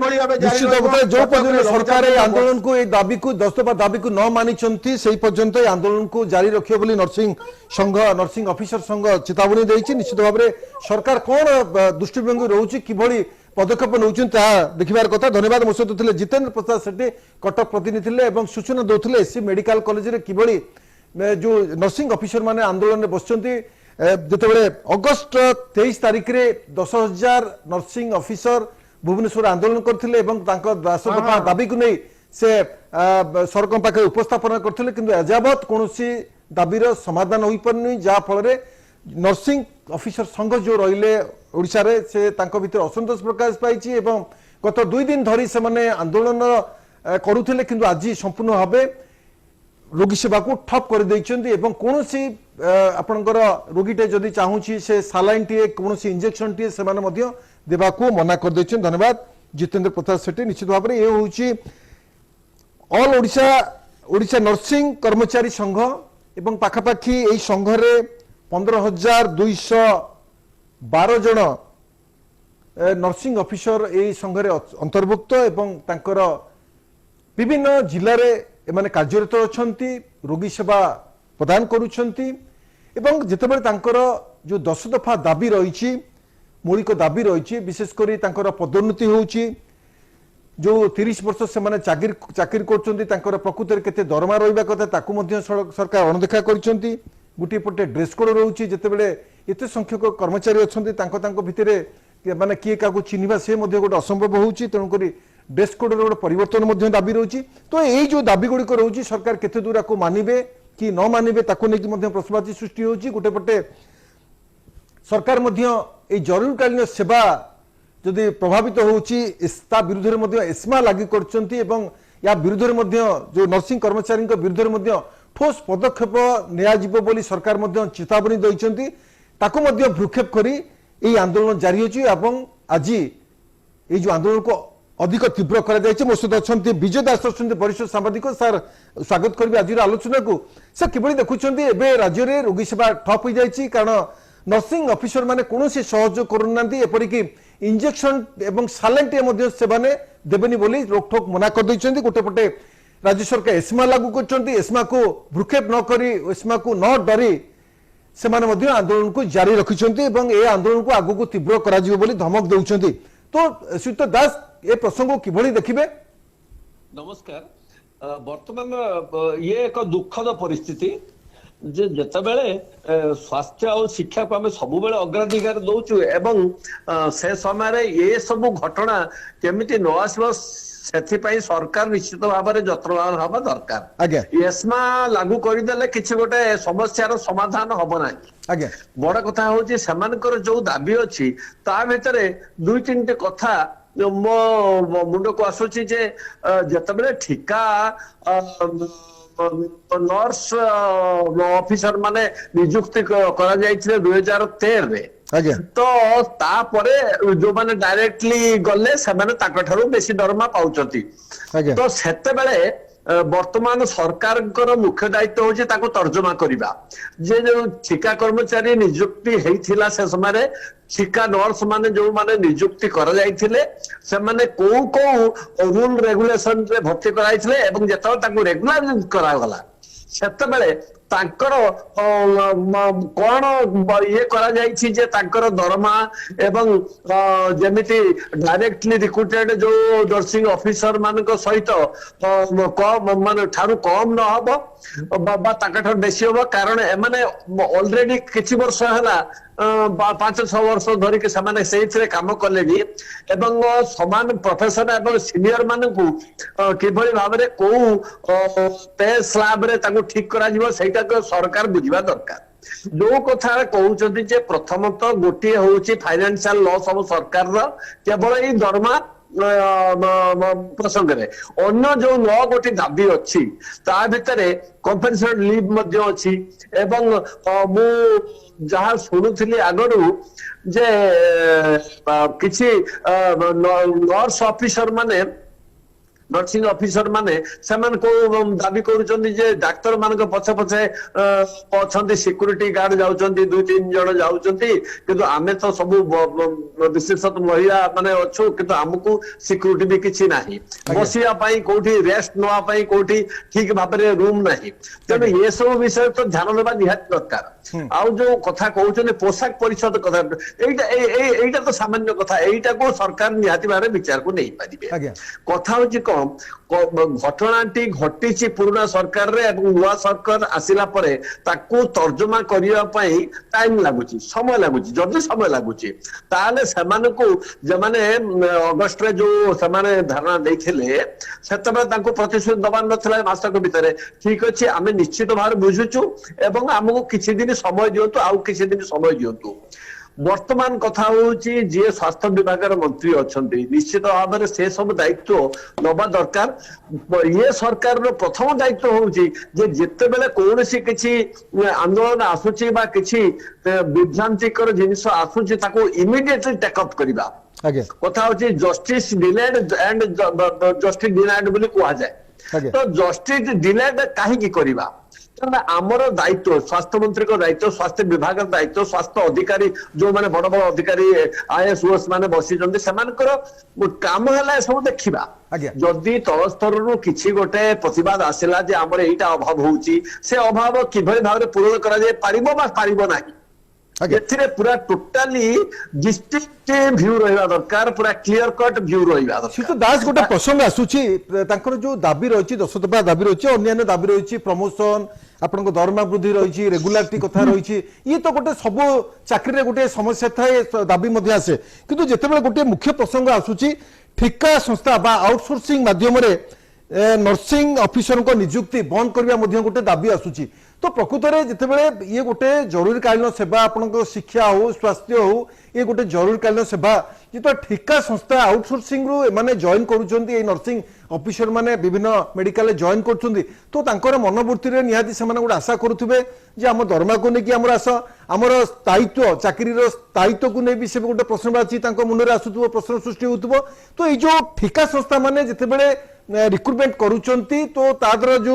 सरकार आंदोलन को दाबी को दस्तपा दाबी को न मानी से पर्यंत आंदोलन को जारी रखिए बोली नर्सिंग संघ नर्सिंग ऑफिसर संघ चेतावनी देछि निश्चित भाव में सरकार कौन दृष्टिभंगी रोचे किभली पदक्षेप नौछन देखिबार कथा धन्यवाद मो सहित थे जितेंद्र प्रसाद सेठी कटक प्रतिनिधि एवं सूचना दौले एससी मेडिकल कॉलेज रे किभली जो नर्सिंग ऑफिसर माने आंदोलन में बसचंती जेतेबेले अगस्त 23 तारिख रे 10,000 नर्सिंग ऑफिसर भुवनेश्वर आंदोलन करथिले एवं तांको दफा दाबी को नहीं से सरकार पाखे उपस्थापन करथिले किंतु एजावत कोनोसी दाबीर समाधान होई परनी जा फल नर्सिंग ऑफिसर संघ जो रहिले ओडिशा रे से तांको भीतर असंतोष प्रकाश पाइछि एवं गत 2 दिन धरी से माने आंदोलन करुथिले किंतु आज संपूर्ण भाबे रोगी सेवा को ठप कर दैछन्ती एवं कोनोसी आपनकर रोगीटे जदि चाहूछि से सालाइन टी कोनोसी इंजेक्शन टी से माने मध्य देबा को मना कर दैछन धन्यवाद जितेंद्र प्रसाद सेठी निश्चित भाव में ये होछि ऑल ओडिशा नर्सिंग कर्मचारी संघ एवं पाखापाखि यही संघ रे 15,212 जन नर्सिंग ऑफिसर यही संघ रे अंतर्भुक्त एवं तांकर विभिन्न जिल्ला रे एमाने कार्यरत अछंती रोगी सेवा प्रदान करूछंती एवं जेतेबेले तांकर जो 10 दफा दाबी रही मौलिक दाबी रही विशेष करी तांकर पदोन्नति होउची जो 30 वर्ष से माने चाकरी कर प्रकृति केते दरमा रहिबा कथा ताकू मध्य सरकार अणदेखा करछंती गुटी पटे ड्रेस कोड रहउची जेतेबेले एते संख्यक कर्मचारी अछंती तांको भितरे माने किए काकू चिन्हिबा से मध्य गोटे असंभव होउची तेणु करी ड्रेस कोड रो परिवर्तन मध्य दाबी रहउची तो एई जो दाबी गुडी को रहउची सरकार केते दूर को मानिबे कि न मानिबे ताकू नेकी मध्य प्रश्नवाची सृष्टि होउची गोटे पटे सरकार मध्य एई जरूरकालीन सेवा जदि प्रभावित होउची ता विरुद्ध रे मध्य एस्मा लागू करचंती एवं या विरुद्ध रे मध्य जो नर्सिंग कर्मचारी विरुद्ध रे मध्य ठोस पदक्षेप निया जिवो बोली सरकार मध्य चेतावनी दैचंती ताकू मध्य भ्रुक्षेप करी एई आंदोलन जारी होची एवं आज एई जो आंदोलन को अधिक तीव्र करा जायछि मो सहित अछंती विजय दास अछंती वरिष्ठ सांबादिक सर स्वागत करबी आज आलोचना को सर किबळी देखुचंती एबे राज्य रे रोगी सेवा ठप होई जायछि कारण नर्सिंग ऑफिसर माने कोनोसी सहयोग करूनांती एपरिकी इंजेक्शन एवं सालाइन टे मध्य सेवाने देबेनी बोली रोकठोक मना कर दैछंती गोटे पटे राज्य सरकार एस्मा लागू करछंती एस्मा को भ्रुक्षेप न करी एस्मा को न डरी से माने मध्य आंदोलन को जारी रखिछंती एवं ए आंदोलन को आगु को तीव्र करा जिवो बोली धमक देउछंती तो श्रीयुत दास ए प्रसंग को किभली देखिबे नमस्कार वर्तमान ये एक दुखद परिस्थिति ଯେ ଯେତେବେଳେ ସ୍ୱାସ୍ଥ୍ୟ ଆଉ ଶିକ୍ଷାକୁ ଆମେ ସବୁବେଳେ ଅଗ୍ରାଧିକାର ଦଉଛୁ ଏବଂ ସେ ସମୟରେ ଏ ସବୁ ଘଟଣା କେମିତି ନ ଆସିବ ସେଥିପାଇଁ ସରକାର ନିଶ୍ଚିତ ଭାବରେ ଯତ୍ନବାନ ହବା ଦରକାର। ଆଜ୍ଞା ଏସ୍ମା ଲାଗୁ କରିଦେଲେ କିଛି ଗୋଟେ ସମସ୍ୟାର ସମାଧାନ ହବ ନାହିଁ। ଆଜ୍ଞା ବଡ କଥା ହଉଛି ସେମାନଙ୍କର ଯୋଉ ଦାବି ଅଛି ତା ଭିତରେ 2-3ଟି କଥା ମୋ ମୁଣ୍ଡକୁ ଆସୁଛି ଯେ ଯେତେବେଳେ ଠିକା ନର୍ସ ଅଫିସର ମାନେ ନିଯୁକ୍ତି କରାଯାଇଥିଲେ 2013ରେ ଆଜ୍ଞା ତ ତାପରେ ଯୋଉମାନେ ଡାଇରେକ୍ଟଲି ଗଲେ ସେମାନେ ତାଙ୍କ ଠାରୁ ବେଶୀ ଦରମା ପାଉଛନ୍ତି। ଆଜ୍ଞା ତ ସେତେବେଳେ ବର୍ତ୍ତମାନ ସରକାରଙ୍କର ମୁଖ୍ୟ ଦାୟିତ୍ୱ ହଉଛି ତାକୁ ତର୍ଜମା କରିବା ଯେ ଯୋଉ ଠିକା କର୍ମଚାରୀ ନିଯୁକ୍ତି ହେଇଥିଲା ସେ ସମୟରେ ଠିକା ନର୍ସ ମାନେ ଯୋଉମାନେ ନିଯୁକ୍ତି କରାଯାଇଥିଲେ ସେମାନେ କୋଉ କୋଉ ରୁଲ ରେଗୁଲେସନ ରେ ଭର୍ତ୍ତି କରାଯାଇଥିଲେ ଏବଂ ଯେତେବେଳେ ତାଙ୍କୁ ରେଗୁଲାର କରାଗଲା ସେତେବେଳେ ତାଙ୍କର କଣ ଇଏ କରାଯାଇଛି ଯେ ତାଙ୍କର ଦରମା ଏବଂ ଯେମିତି ଡାଇରେକ୍ଟଲି ରିକ୍ରୁଟେଡ ଯୋଉ ନର୍ସିଂ ଅଫିସର ମାନଙ୍କ ସହିତ କମ ମାନେ ଠାରୁ କମ ନହବ ବା ତାଙ୍କ ଠାରୁ ବେଶୀ ହବ କାରଣ ଏମାନେ ଅଲରେଡି କିଛି ବର୍ଷ ହେଲା 5-6 ବର୍ଷ ଧରିକି ସେମାନେ ସେଇଥିରେ କାମ କଲେଣି ଏବଂ ସମାନ ପ୍ରଫେସର ଏବଂ ସିନିୟର ମାନଙ୍କୁ କିଭଳି ଭାବରେ କୋଉ ପେ ସ୍ଲାବ ରେ ତାଙ୍କୁ ଠିକ କରାଯିବ ସେଇଟାକୁ ସରକାର ବୁଝିବା ଦରକାର। ଯୋଉ କଥା କହୁଛନ୍ତି ଯେ ପ୍ରଥମତଃ ଗୋଟିଏ ହଉଛି ଫାଇନାନ୍ସିଆଲ ଲସ୍ ହବ ସରକାରର କେବଳ ଏଇ ଦରମା ପ୍ରସଙ୍ଗରେ ଅନ୍ୟ ଯୋଉ 9 ଦାବି ଅଛି ତା ଭିତରେ କମ୍ପେନସେଟେଡ୍ ଲିଭ୍ ମଧ୍ୟ ଅଛି ଏବଂ ମୁଁ ଯାହା ଶୁଣୁଥିଲି ଆଗରୁ ଯେ କିଛି ନର୍ସ ଅଫିସର ମାନେ ନର୍ସିଂ ଅଫିସର ମାନେ ସେମାନେ କୋଉ ଦାବି କରୁଛନ୍ତି ଯେ ଡାକ୍ତର ମାନଙ୍କ ପଛେ ପଛେ ଅଛନ୍ତି ସିକ୍ୟୁରିଟି ଗାର୍ଡ ଯାଉଛନ୍ତି 2-3 ଜଣ ଯାଉଛନ୍ତି କିନ୍ତୁ ଆମେ ତ ସବୁ ବିଶେଷତଃ ମହିଳା ମାନେ ଅଛୁ କିନ୍ତୁ ଆମକୁ ସିକ୍ୟୁରିଟି ବି କିଛି ନାହିଁ ବସିବା ପାଇଁ କୋଉଠି ରେଷ୍ଟ ନେବା ପାଇଁ କୋଉଠି ଠିକ ଭାବରେ ରୁମ ନାହିଁ ତେଣୁ ଏସବୁ ବିଷୟରେ ତ ଧ୍ୟାନ ଦେବା ନିହାତି ଦରକାର। ଆଉ ଯୋଉ କଥା କହୁଛନ୍ତି ପୋଷାକ ପରିଚ୍ଛଦ କଥା ଏଇଟା ତ ସାମାନ୍ୟ କଥା ଏଇଟାକୁ ସରକାର ନିହାତି ଭାବରେ ବିଚାରକୁ ନେଇପାରିବେ। କଥା ହଉଛି କଣ ଘଟଣାଟି ଘଟିଛି ପୁରୁଣା ସରକାରରେ ଏବଂ ନୂଆ ସରକାର ଆସିଲା ପରେ ତାକୁ ତର୍ଜମା କରିବା ପାଇଁ ଟାଇମ ଲାଗୁଛି ସମୟ ଲାଗୁଛି ଯଦି ସମୟ ଲାଗୁଛି ତାହେଲେ ସେମାନଙ୍କୁ ଯେମାନେ ଅଗଷ୍ଟରେ ଯୋଉ ସେମାନେ ଧାରଣା ଦେଇଥିଲେ ସେତେବେଳେ ତାଙ୍କୁ ପ୍ରତିଶ୍ରୁତି ଦବାର ନଥିଲା ମାସକ ଭିତରେ ଠିକ ଅଛି ଆମେ ନିଶ୍ଚିତ ଭାବରେ ବୁଝୁଛୁ ଏବଂ ଆମକୁ କିଛି ଦିନ ସମୟ ଦିଅନ୍ତୁ ଆଉ କିଛି ଦିନ ସମୟ ଦିଅନ୍ତୁ। ବର୍ତ୍ତମାନ କଥା ହଉଛି ଯିଏ ସ୍ୱାସ୍ଥ୍ୟ ବିଭାଗର ମନ୍ତ୍ରୀ ଅଛନ୍ତି ନିଶ୍ଚିତ ଭାବରେ ସେ ସବୁ ଦାୟିତ୍ୱ ନବା ଦରକାର। ଇଏ ସରକାରର ପ୍ରଥମ ଦାୟିତ୍ୱ ହଉଛି ଯେ ଯେତେବେଳେ କୌଣସି କିଛି ଆନ୍ଦୋଳନ ଆସୁଛି ବା କିଛି ବିଭ୍ରାନ୍ତିକର ଜିନିଷ ଆସୁଛି ତାକୁ ଇମିଡିଏଟଲି ଟେକଅପ୍ କରିବା। କଥା ହଉଛି ଜଷ୍ଟିସ ଡିଲେଡ ଆଣ୍ଡ ଜଷ୍ଟିସ ଡିନାଇଡ ବୋଲି କୁହାଯାଏ। ତ ଜଷ୍ଟିସ ଡିଲେଡ କାହିଁକି କରିବା ଆମର ଦାୟିତ୍ୱ ସ୍ୱାସ୍ଥ୍ୟ ମନ୍ତ୍ରୀଙ୍କ ଦାୟିତ୍ୱ ସ୍ୱାସ୍ଥ୍ୟ ବିଭାଗର ଦାୟିତ୍ୱ ସ୍ୱାସ୍ଥ୍ୟ ଅଧିକାରୀ ଯୋଉମାନେ ବଡ ବଡ ଅଧିକାରୀ IAS OS ମାନେ ବସିଛନ୍ତି ସେମାନଙ୍କର କାମ ହେଲା ଏସବୁ ଦେଖିବା। ଯଦି ତଳ ସ୍ତରରୁ କିଛି ଗୋଟେ ପ୍ରତିବାଦ ଆସିଲା ଯେ ଆମର ଏଇଟା ଅଭାବ ହଉଛି ସେ ଅଭାବ କିଭଳି ଭାବରେ ପୂରଣ କରାଯାଇ ପାରିବ ବା ପାରିବ ନାହିଁ ଏଥିରେ ପୁରା ଟୋଟାଲି ଡିଷ୍ଟ୍ରିକ୍ଟ ଭ୍ୟୁ ରହିବା ଦରକାର ପୁରା କ୍ଲିୟର କଟ୍ ଭ୍ୟୁ ରହିବା ଦରକାର। ଶ୍ରୀଯୁକ୍ତ ଦାସ ଗୋଟେ ପ୍ରସଙ୍ଗ ଆସୁଛି ତାଙ୍କର ଯୋଉ ଦାବି ରହିଛି 10 ଦଫା ଦାବି ରହିଛି ଅନ୍ୟାନ୍ୟ ଦାବି ରହିଛି ପ୍ରମୋଶନ ଆପଣଙ୍କ ଦରମା ବୃଦ୍ଧି ରହିଛି ରେଗୁଲାରିଟି କଥା ରହିଛି ଇଏ ତ ଗୋଟେ ସବୁ ଚାକିରିରେ ଗୋଟେ ସମସ୍ୟା ଥାଏ ଦାବି ମଧ୍ୟ ଆସେ କିନ୍ତୁ ଯେତେବେଳେ ଗୋଟେ ମୁଖ୍ୟ ପ୍ରସଙ୍ଗ ଆସୁଛି ଠିକା ସଂସ୍ଥା ବା ଆଉଟସୋର୍ସିଂ ମାଧ୍ୟମରେ ନର୍ସିଂ ଅଫିସରଙ୍କ ନିଯୁକ୍ତି ବନ୍ଦ କରିବା ମଧ୍ୟ ଗୋଟେ ଦାବି ଆସୁଛି तो प्रकृत में जितेबाला ये गोटे जरूरीकालीन सेवा आपण शिक्षा हो स्वास्थ्य हो ये गोटे जरूरीकालीन सेवा जो ठिका संस्था आउटसोर्सिंग रु एमाने जॉइन करूछंती नर्सिंग ऑफिसर माने विभिन्न मेडिकल जॉइन करूछंती तो तांकर मनोवृत्ति रे निहाती से गोटे आशा करुवे जे आम दरमा को लेकिन आमर आशा आमर स्थायित्व चाकरी स्थायित्व को नहीं से गोटे प्रश्न अच्छी मुंडे आसुव प्रश्न सृष्टि होता तो ये जो ठिका संस्था माने जितेबाला रिक्रुटमेंट करूछंती तो तादर जो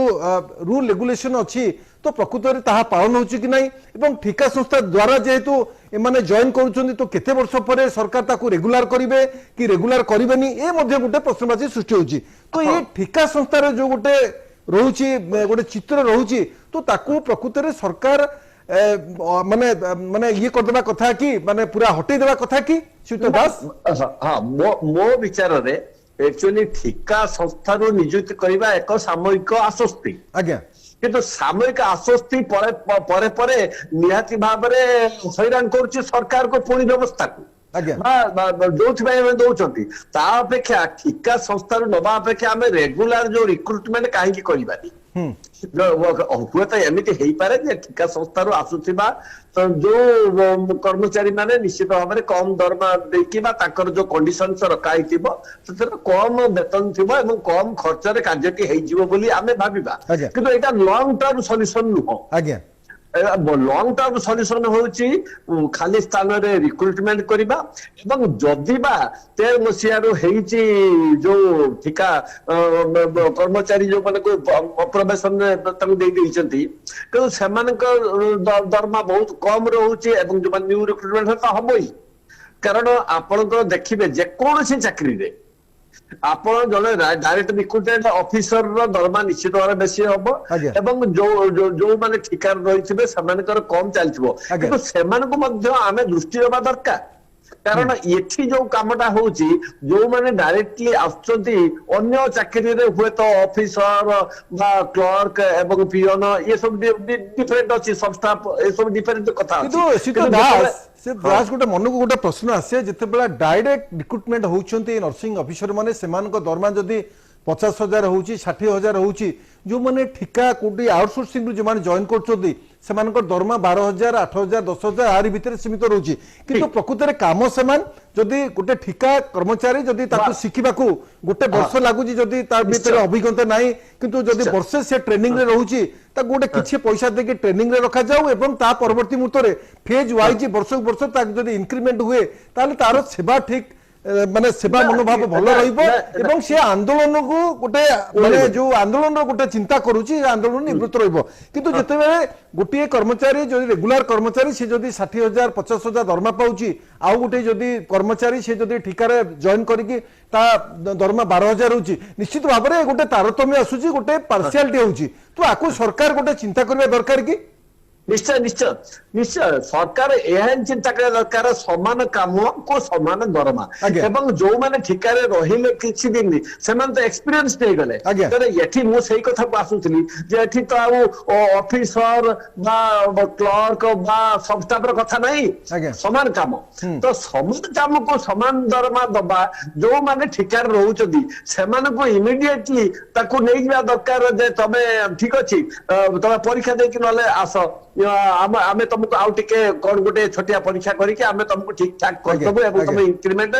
रूल रेगुलेशन अच्छी तो प्रकृत में ताहा पालन होची कि नहीं एवं ठिका संस्था द्वारा जेहेतु एमाने जॉइन करूछंती तो केते वर्ष पर सरकार ताकू रेगुलर करिवे कि रेगुलर करिवेनी ए मध्ये गोटे प्रश्नवाची सृष्टि होची तो ये ठिका संस्था रे जो गोटे रहुची गोटे चित्र रहुची तो ताकू प्रकृत में सरकार माने माने ये कर देबा कथा कि माने पूरा हटै देबा कथा कि श्रीयुत दास हां मो विचार रे एक्चुअली ठिका संस्था रो नियुक्ति करबा एक सामूहिक आश्वस्ति आज्ञा କିନ୍ତୁ ସାମୟିକ ଆଶ୍ୱସ୍ତି ପରେ ପରେ ନିହାତି ଭାବରେ ହଇରାଣ କରୁଛି ସରକାରକୁ ପୁଣି ବ୍ୟବସ୍ଥାକୁ ଆଜ୍ଞା। ଯୋଉଥିପାଇଁ ଆମେ ଦଉଛନ୍ତି ତା ଅପେକ୍ଷା ଠିକା ସଂସ୍ଥାରୁ ନବା ଅପେକ୍ଷା ଆମେ ରେଗୁଲାର ଯୋଉ ରିକ୍ରୁଟମେଣ୍ଟ କାହିଁକି କରିବାନି? ହୁଏତ ଏମିତି ହେଇପାରେ ଯେ ଠିକା ସଂସ୍ଥାରୁ ଆସୁଥିବା ଯୋଉ କର୍ମଚାରୀ ମାନେ ନିଶ୍ଚିତ ଭାବରେ କମ ଦରମା ଦେଇକି ବା ତାଙ୍କର ଯୋଉ କଣ୍ଡିସନ ରଖା ହେଇଥିବ ସେଥିରେ କମ ବେତନ ଥିବ ଏବଂ କମ ଖର୍ଚ୍ଚରେ କାର୍ଯ୍ୟଟି ହେଇଯିବ ବୋଲି ଆମେ ଭାବିବା, ଆଜ୍ଞା। କିନ୍ତୁ ଏଇଟା ଲଙ୍ଗ ଟର୍ମ ସଲ୍ୟୁସନ ନୁହଁ। ଆଜ୍ଞା ଲଙ୍ଗ ଟର୍ମ ସଲ୍ୟୁସନ ହଉଛି ଖାଲି ସ୍ଥାନରେ ରିକ୍ରୁଟମେଣ୍ଟ କରିବା ଏବଂ ଯଦି ବା 13 ମସିହାରୁ ହେଇଛି ଯୋଉ ଠିକା କର୍ମଚାରୀ ଯୋଉମାନଙ୍କୁ ଅପ୍ରବେଶନରେ ତାଙ୍କୁ ଦେଇ ଦେଇଛନ୍ତି କିନ୍ତୁ ସେମାନଙ୍କ ଦରମା ବହୁତ କମ ରହୁଛି ଏବଂ ଯୋଉମାନେ ନ୍ୟୁ ରିକ୍ରୁଟମେଣ୍ଟ ତ ହବ ହିଁ, କାରଣ ଆପଣଙ୍କର ଦେଖିବେ ଯେକୌଣସି ଚାକିରିରେ ଆପଣ ଜଣେ ଡାଇରେକ୍ଟ ରିକ୍ରୁଟମେଣ୍ଟ ଅଫିସରର ଦରମା ନିଶ୍ଚିତ ଭାବରେ ବେଶୀ ହବ ଆଜ୍ଞା। ଏବଂ ଯୋଉମାନେ ଠିକାରେ ରହିଥିବେ ସେମାନଙ୍କର କମ ଚାଲିଥିବ, ଆଜ୍ଞା। କିନ୍ତୁ ସେମାନଙ୍କୁ ମଧ୍ୟ ଆମେ ଦୃଷ୍ଟି ଦେବା ଦରକାର କାରଣ ଏଠି ଯୋଉ କାମଟା ହଉଛି ଯୋଉମାନେ ଡାଇରେକ୍ଟଲି ଆସୁଛନ୍ତି ଅନ୍ୟ ଚାକିରିରେ ହୁଏତ ଅଫିସର ବା କ୍ଲର୍କ ଏବଂ ପିଅନ ଏସବୁ ଡିଫରେଣ୍ଟ ଅଛି, ସବ୍ ଷ୍ଟାଫ୍ ଏସବୁ ଡିଫରେଣ୍ଟ କଥା ଅଛି। କିନ୍ତୁ ଶୀତ ଦାସ ସେ ଦାସ ଗୋଟେ ମନକୁ ଗୋଟେ ପ୍ରଶ୍ନ ଆସେ ଯେତେବେଳେ ଡାଇରେକ୍ଟ ରିକ୍ରୁଟମେଣ୍ଟ होउछन्ती नर्सिंग ऑफिसर माने सेमानक दरमा जदी 50,000 होउची 60,000 होउची जो माने ठिका कोटी आउटसोर्सिंग जो माने जॉइन करछन्ती सेमानक दरमा 12,000 8,000 10,000 आरि भितर सीमित रहउची, किंतु प्रकृत रे काम सेमान जदी गोटे ठिका कर्मचारी जदी ताकू सिखिबाकू गोटे वर्ष लागुची जदी तार भितर अभिज्ञता नाही किंतु जदी वर्ष से ट्रेनिंग रे रहउची ता गोटे किछि पैसा देके ट्रेनिंग रे रखा जाऊ एवं ता परवर्ती मुहूर्त रे फेज वाइज वर्ष वर्ष ता जदी इंक्रीमेंट हुए ताले तार सेवा ठीक माने सेवा मनोभाव भल रहिबो एवं से आंदोलन को गोटे माने जो आंदोलन रो गोटे चिंता करूची आंदोलन निवृत्त रहिबो, किंतु जते बेले गोटे कर्मचारी जदी रेगुलर कर्मचारी से जदी 60,000 50,000 दरमा पाउची आउ गोटे जदी कर्मचारी से जदी ठिकारे जॉइन करिकि ता दरमा 12,000 होची निश्चित भाव रे गोटे तारतम्य आसुची गोटे पार्शियालिटी होची, तो आकु सरकार गोटे चिंता करबा दरकार कि निश्चय निश्चय निश्चय सरकार एहन चिंता करा दरकार समान काम को समान दरमा आज्ञा। एवं जो माने ठिकारे रहिले किछि दिन सेमान तो एक्सपीरियंस नै गले आज्ञा। तर एठी मु सेही कथा को आसुथली जे एठी तो आउ ऑफिसर बा क्लर्क बा सब स्टाफ रो कथा नै आज्ञा। समान काम तो समान काम को समान दरमा दबा जो माने ठिकारे रहउचदी सेमान को इमीडिएटली ताको नै जा दरकार जे तमे ठीक अछि तमे परीक्षा देकी नले आसो आमे तुमको आउ टिके कोन गोटे छोटिया परीक्षा करिके आमे तुमको ठीक ठाक करदबो एवं तुम इंक्रीमेंट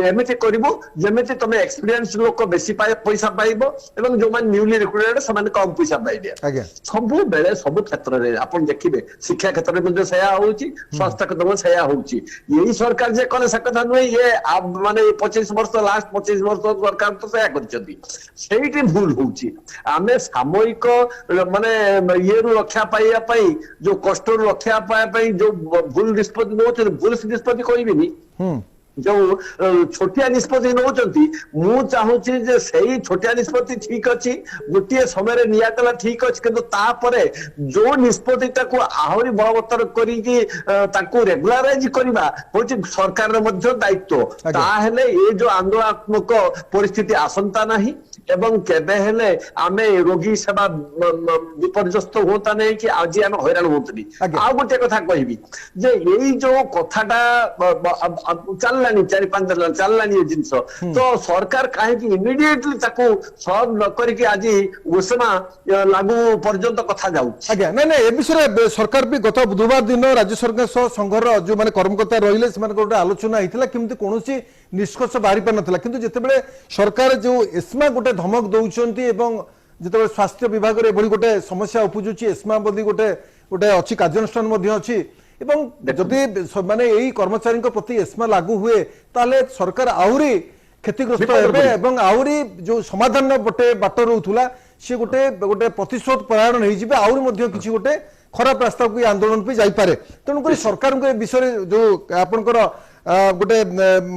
एमिति करबो जेमिति तुम एक्सपीरियंस लोक बेसी पैसा पाइबो एवं जो मान न्यूली रिक्रुटेड समान कम पैसा पाइबे आज्ञा। सब बेले सब क्षेत्र रे आपण देखिबे शिक्षा क्षेत्र में जो सया होउची स्वास्थ्य क्षेत्र में सया होउची यही सरकार जे कोन सकथा नै ये माने 25 वर्ष लास्ट 25 वर्ष सरकार तो सया करचती सेहिटी भूल होउची आमे सामयिक माने ये रु रक्षा पाइया पाई जो कष्ट रक्षा पाइया पाई जो भूल निष्पत्ति नौचନ୍ତି भूल निष्पत्ति कहबिनी जो छोटिया निष्पत्ति नौचନ୍ତି मु चाहूची जे सही छोटिया निष्पत्ति ठीक अछि गोटे समय रे नियातला ठीक अछि किंतु तापरे जो निष्पत्ति ताको आहुरी बलवत्तर करी कि ताको रेगुलराइज करबा होची सरकार रे मध्य दायित्व ता हेले ए जो आंदोलनात्मक परिस्थिति आसंता नाही एवं केबे हेले आमे रोगी सेवा विपर्यस्त होता नहीं कि आज आम हैरान होतनी आ गोटे कथा कहबी जे यही जो कथाटा चललानी 4-5 दिन चललानी ये जिंस तो सरकार काहे कि इमीडिएटली ताको सॉल्व न करी कि आज घोषणा लागू पर्यंत कथा जाउ आज्ञा नहीं नहीं ए विषय सरकार भी गत बुधवार दिन राज्य सरकार सह संघर जो माने कर्मकर्ता रहिले सेमान गोटे आलोचना हितला किमति कोनोसी निष्कर्ष बाहरी पर नथला, किंतु जेतेबेले सरकार जो एस्मा गोटे धमक दउचंती एवं जेतेबेले स्वास्थ्य विभाग रे बड़ी गोटे समस्या उपजुची एस्मा बदी गोटे गोटे अछि कार्यानुष्ठान मध्ये अछि एवं जदि माने एई कर्मचारी प्रति एस्मा लागू हुए ताले सरकार आउरी क्षतिग्रस्त हेबे एवं आउरी जो समाधान गोटे बाट रहउथुला से गोटे गोटे प्रतिशोध परायण नहीं जिबे आउरी मध्ये किछि गोटे खराब रास्ता को आंदोलन पे जाई पारे तेणु करी सरकार को विषय जो आपनकर गोटे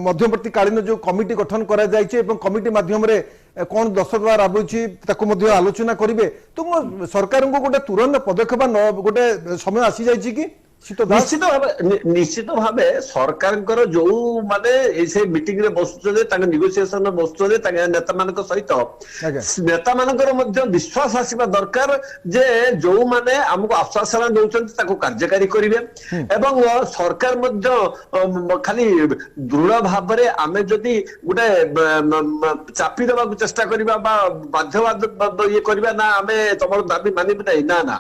मध्यवर्ती कालीन जो कमिटी गठन करा जायछि एवं कमिटी माध्यम रे कोन 10 द्वार आबुछि ताको मध्ये आलोचना करिवे तो सरकार को गोटे तुरंत पदक्षेप गोटे समय आसी जायछि कि ଶୀତ ଦାସ ନିଶ୍ଚିତ ଭାବେ ସରକାରଙ୍କର ଯୋଉ ମାନେ ସେ ମିଟିଂ ରେ ବସୁଛନ୍ତି ତାଙ୍କ ନେଗୋସିଏସନ ରେ ବସୁଛନ୍ତି ତାଙ୍କ ନେତା ମାନଙ୍କ ସହିତ ଆଜ୍ଞା। ନେତା ମାନଙ୍କର ମଧ୍ୟ ବିଶ୍ୱାସ ଆସିବା ଦରକାର ଯେ ଯୋଉମାନେ ଆମକୁ ଆଶ୍ୱାସନା ଦଉଛନ୍ତି ତାକୁ କାର୍ଯ୍ୟକାରୀ କରିବେ ଏବଂ ସରକାର ମଧ୍ୟ ଖାଲି ଦୃଢ ଭାବରେ ଆମେ ଯଦି ଗୋଟେ ଚାପି ଦେବାକୁ ଚେଷ୍ଟା କରିବା ବା ବାଧ୍ୟବାଦ ଇଏ କରିବା ନା ଆମେ ତମର ଦାବି ମାନିବୁ ନାହିଁ ନା ନା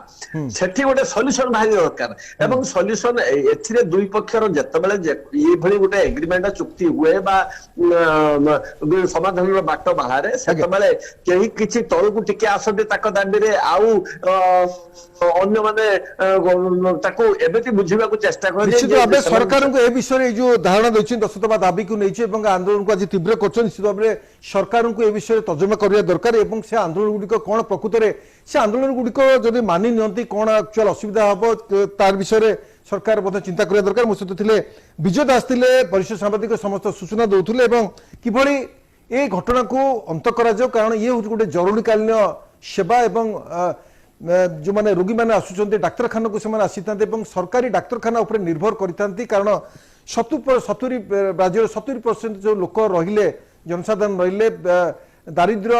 ସେଠି ଗୋଟେ ସଲ୍ୟୁସନ ବାହାରିବା ଦରକାର ଏବଂ ସଲ୍ୟୁସନ ଏଥିରେ ଦୁଇ ପକ୍ଷର ଯେତେବେଳେ ଏଇଭଳି ଗୋଟେ ଏଗ୍ରିମେଣ୍ଟ ଚୁକ୍ତି ହୁଏ ବା ସମାଧାନର ବାଟ ବାହାରେ ସେତେବେଳେ କେହି କିଛି ତଳକୁ ଟିକେ ଆସନ୍ତି ତାଙ୍କ ଦାବିରେ ଆଉ ଅନ୍ୟମାନେ ତାକୁ ଏମିତି ବୁଝିବାକୁ ଚେଷ୍ଟା କରନ୍ତି ନିଶ୍ଚିତ ଭାବେ ସରକାରଙ୍କୁ ଏ ବିଷୟରେ ଏଇ ଯୋଉ ଧାରଣା ଦେଇଛନ୍ତି 10 ଦଫା ଦାବିକୁ ନେଇଛି ଏବଂ ଆନ୍ଦୋଳନକୁ ଆଜି ତୀବ୍ର କରୁଛନ୍ତି ନିଶ୍ଚିତ ଭାବରେ ସରକାରଙ୍କୁ ଏ ବିଷୟରେ ତର୍ଜମା କରିବା ଦରକାର ଏବଂ ସେ ଆନ୍ଦୋଳନ ଗୁଡିକ କଣ ପ୍ରକୃତରେ ସେ ଆନ୍ଦୋଳନ ଗୁଡିକ ଯଦି ମାନି ନିଅନ୍ତି କଣ ଆକ୍ଚୁଆଲ ଅସୁବିଧା ହବ ତାର ବିଷୟରେ ସରକାର ମଧ୍ୟ ଚିନ୍ତା କରିବା ଦରକାର। ମୋ ସହିତ ଥିଲେ ବିଜୟ ଦାସ ଥିଲେ ବରିଷ୍ଠ ସାମ୍ବାଦିକ ସମସ୍ତ ସୂଚନା ଦେଉଥିଲେ ଏବଂ କିଭଳି ଏ ଘଟଣାକୁ ଅନ୍ତ କରାଯାଉ କାରଣ ଇଏ ହେଉଛି ଗୋଟେ ଜରୁରୀକାଳୀନ ସେବା ଏବଂ ଯେଉଁମାନେ ରୋଗୀମାନେ ଆସୁଛନ୍ତି ଡାକ୍ତରଖାନାକୁ ସେମାନେ ଆସିଥାନ୍ତି ଏବଂ ସରକାରୀ ଡାକ୍ତରଖାନା ଉପରେ ନିର୍ଭର କରିଥାନ୍ତି କାରଣ 70 ରାଜ୍ୟରେ 70% ଯେଉଁ ଲୋକ ରହିଲେ ଜନସାଧାରଣ ରହିଲେ ଦାରିଦ୍ର୍ୟ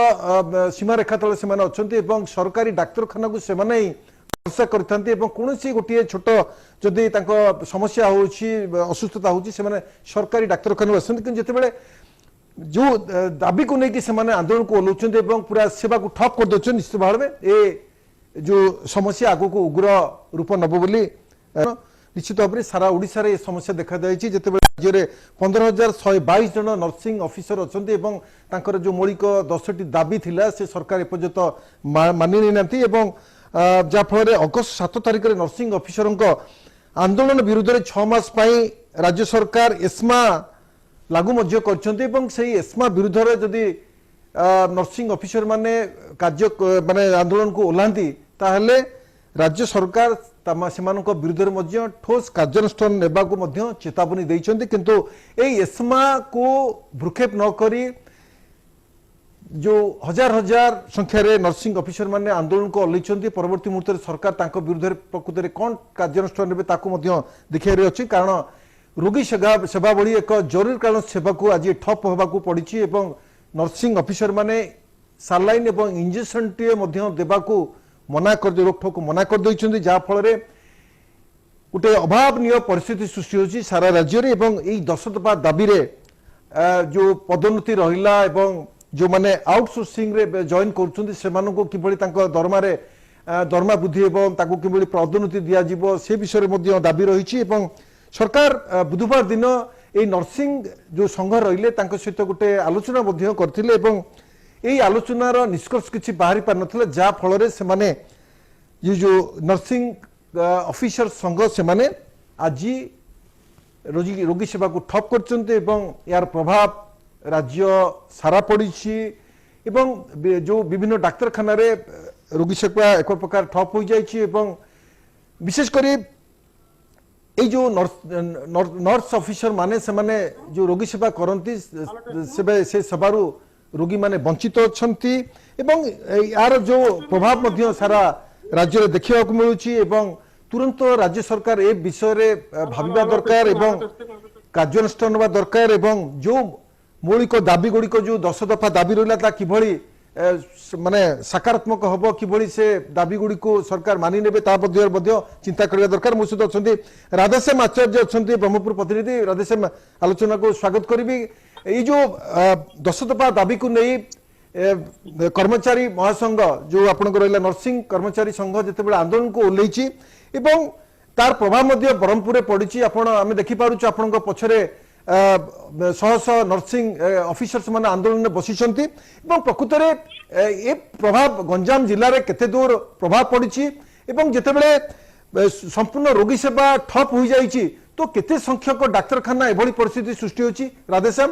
ସୀମାରେଖା ତଳେ ସେମାନେ ଅଛନ୍ତି ଏବଂ ସରକାରୀ ଡାକ୍ତରଖାନାକୁ ସେମାନେ ହିଁ ଭରସା କରିଥାନ୍ତି ଏବଂ କୌଣସି ଗୋଟିଏ ଛୋଟ ଯଦି ତାଙ୍କ ସମସ୍ୟା ହେଉଛି ଅସୁସ୍ଥତା ହେଉଛି ସେମାନେ ସରକାରୀ ଡାକ୍ତରଖାନାକୁ ଆସନ୍ତି କିନ୍ତୁ ଯେତେବେଳେ ଯେଉଁ ଦାବିକୁ ନେଇକି ସେମାନେ ଆନ୍ଦୋଳନକୁ ଓହ୍ଲାଉଛନ୍ତି ଏବଂ ପୁରା ସେବାକୁ ଠପ୍ କରିଦେଉଛନ୍ତି ନିଶ୍ଚିତ ଭାବେ ଏ ଯେଉଁ ସମସ୍ୟା ଆଗକୁ ଉଗ୍ର ରୂପ ନେବ ବୋଲି ନିଶ୍ଚିତ ଭାବରେ ସାରା ଓଡ଼ିଶାରେ ଏ ସମସ୍ୟା ଦେଖାଯାଇଛି ଯେତେବେଳେ ରାଜ୍ୟରେ 15,122 ଜଣ ନର୍ସିଂ ଅଫିସର ଅଛନ୍ତି ଏବଂ ତାଙ୍କର ଯେଉଁ ମୌଳିକ 10ଟି ଦାବି ଥିଲା ସେ ସରକାର ଏପର୍ଯ୍ୟନ୍ତ ମାନି ନେଇନାହାନ୍ତି ଏବଂ ଯାହାଫଳରେ ଅଗଷ୍ଟ 7 ତାରିଖରେ ନର୍ସିଂ ଅଫିସରଙ୍କ ଆନ୍ଦୋଳନ ବିରୁଦ୍ଧରେ 6 ମାସ ପାଇଁ ରାଜ୍ୟ ସରକାର ଏସ୍ମା ଲାଗୁ ମଧ୍ୟ କରିଛନ୍ତି ଏବଂ ସେହି ଏସ୍ମା ବିରୁଦ୍ଧରେ ଯଦି ନର୍ସିଂ ଅଫିସର ମାନେ କାର୍ଯ୍ୟ ମାନେ ଆନ୍ଦୋଳନକୁ ଓହ୍ଲାନ୍ତି ତାହେଲେ ରାଜ୍ୟ ସରକାର ସେମାନଙ୍କ ବିରୁଦ୍ଧରେ ମଧ୍ୟ ଠୋସ୍ କାର୍ଯ୍ୟାନୁଷ୍ଠାନ ନେବାକୁ ମଧ୍ୟ ଚେତାବନୀ ଦେଇଛନ୍ତି କିନ୍ତୁ ଏହି ଏସ୍ମାକୁ ଭ୍ରୁକ୍ଷେପ ନ କରି जो हजार हजार संख्यार नर्सिंग ऑफिसर माने आंदोलन को ओल्लैछन्ति परवर्ती मुहूर्त सरकार तांको विरुद्ध प्रकृत में कौन कार्यानुष्ठान नेबे ताकू मध्य देखिबार अछि कारण रोगी सेवा भली एक जरूरीकालीन सेवा को आज ठप होबाकू पड़िछि एवं नर्सिंग ऑफिसर माने सालाइन एवं इंजेक्शन टे मध्य देबाकू मना कर रोकठोक मना कर दैछन्ति जा फल रे गोटे अभावनीय परिस्थिति सृष्टि होछि सारा राज्य रे एवं एई 10 दफा दाबी रे जो पदोन्नति रहिला एवं जो माने आउटसोर्सिंग रे जॉइन करछन्ति सेमानको किभଳି तांको दरमा वृद्धि एवं ताको किभଳି पदोन्नति दिया जिवो से विषय रे मध्ये दाबी रहिछि एवं सरकार बुधवार दिन ए नर्सिंग जो संघ रहिले तांको सहित गोटे आलोचना मध्ये करथिले एवं एई आलोचनार निष्कर्ष किछि बाहरी पार नथिले जा फल रे सेमाने ये जो नर्सिंग ऑफिसर संघ सेमाने आज रोगी सेवा को ठप करछन्ति एवं यार प्रभाव राज्य सारा पड़ी एवं जो विभिन्न डाक्तरखाना रे रोगी सेवा एक प्रकार ठप हो जाइछि एवं विशेषकर जो नर्स ऑफिसर माने से माने जो रोगी सेवा करती से सेवारू रोगी माने वंचित अछंती एवं यार जो प्रभाव मध्य सारा राज्य रे देखिबा को मिलुछि एवं तुरंत राज्य सरकार ए विषय रे भाबिबा दरकार एवं कार्यानुष्ठान होबा दरकार एवं जो मौलिक दाबी गुड़िक जो 10 दफा दाबी रहा किभଳି माने सकारात्मक हम किभଳି से दाबी गुड़ी को सरकार मानि नेबे ता मध्य चिंता करबा दरकार। मो सहित अछंती राधेश्याम आचार्य अछंती ब्रह्मपुर प्रतिनिधि राधेश्याम आलोचना को स्वागत करी ये जो 10 दफा दाबी को नहीं कर्मचारी महासंघ जो आपनकर रहला नर्सिंग कर्मचारी संघ जेतेबेले आंदोलन को ओल्लैछि एवं तार प्रभाव मध्य ब्रह्मपुर पड़ी आपण आमे देखि पारुछु आपनक पछरे शह शह नर्सिंग ऑफिसर्स मान आंदोलन में बसिଛନ୍ତି ଏବଂ ପ୍ରକୃତରେ ଏ ପ୍ରଭାବ ଗଞ୍ଜାମ ଜିଲ୍ଲାରେ କେତେ ଦୂର ପ୍ରଭାବ ପଡ଼ିଛି ଏବଂ ଯେତେବେଳେ संपूर्ण रोगी सेवा ठप हो जाइछि तो केते संख्यक डाक्तरखाना एभली परिस्थिति सृष्टि होछि राधेश्याम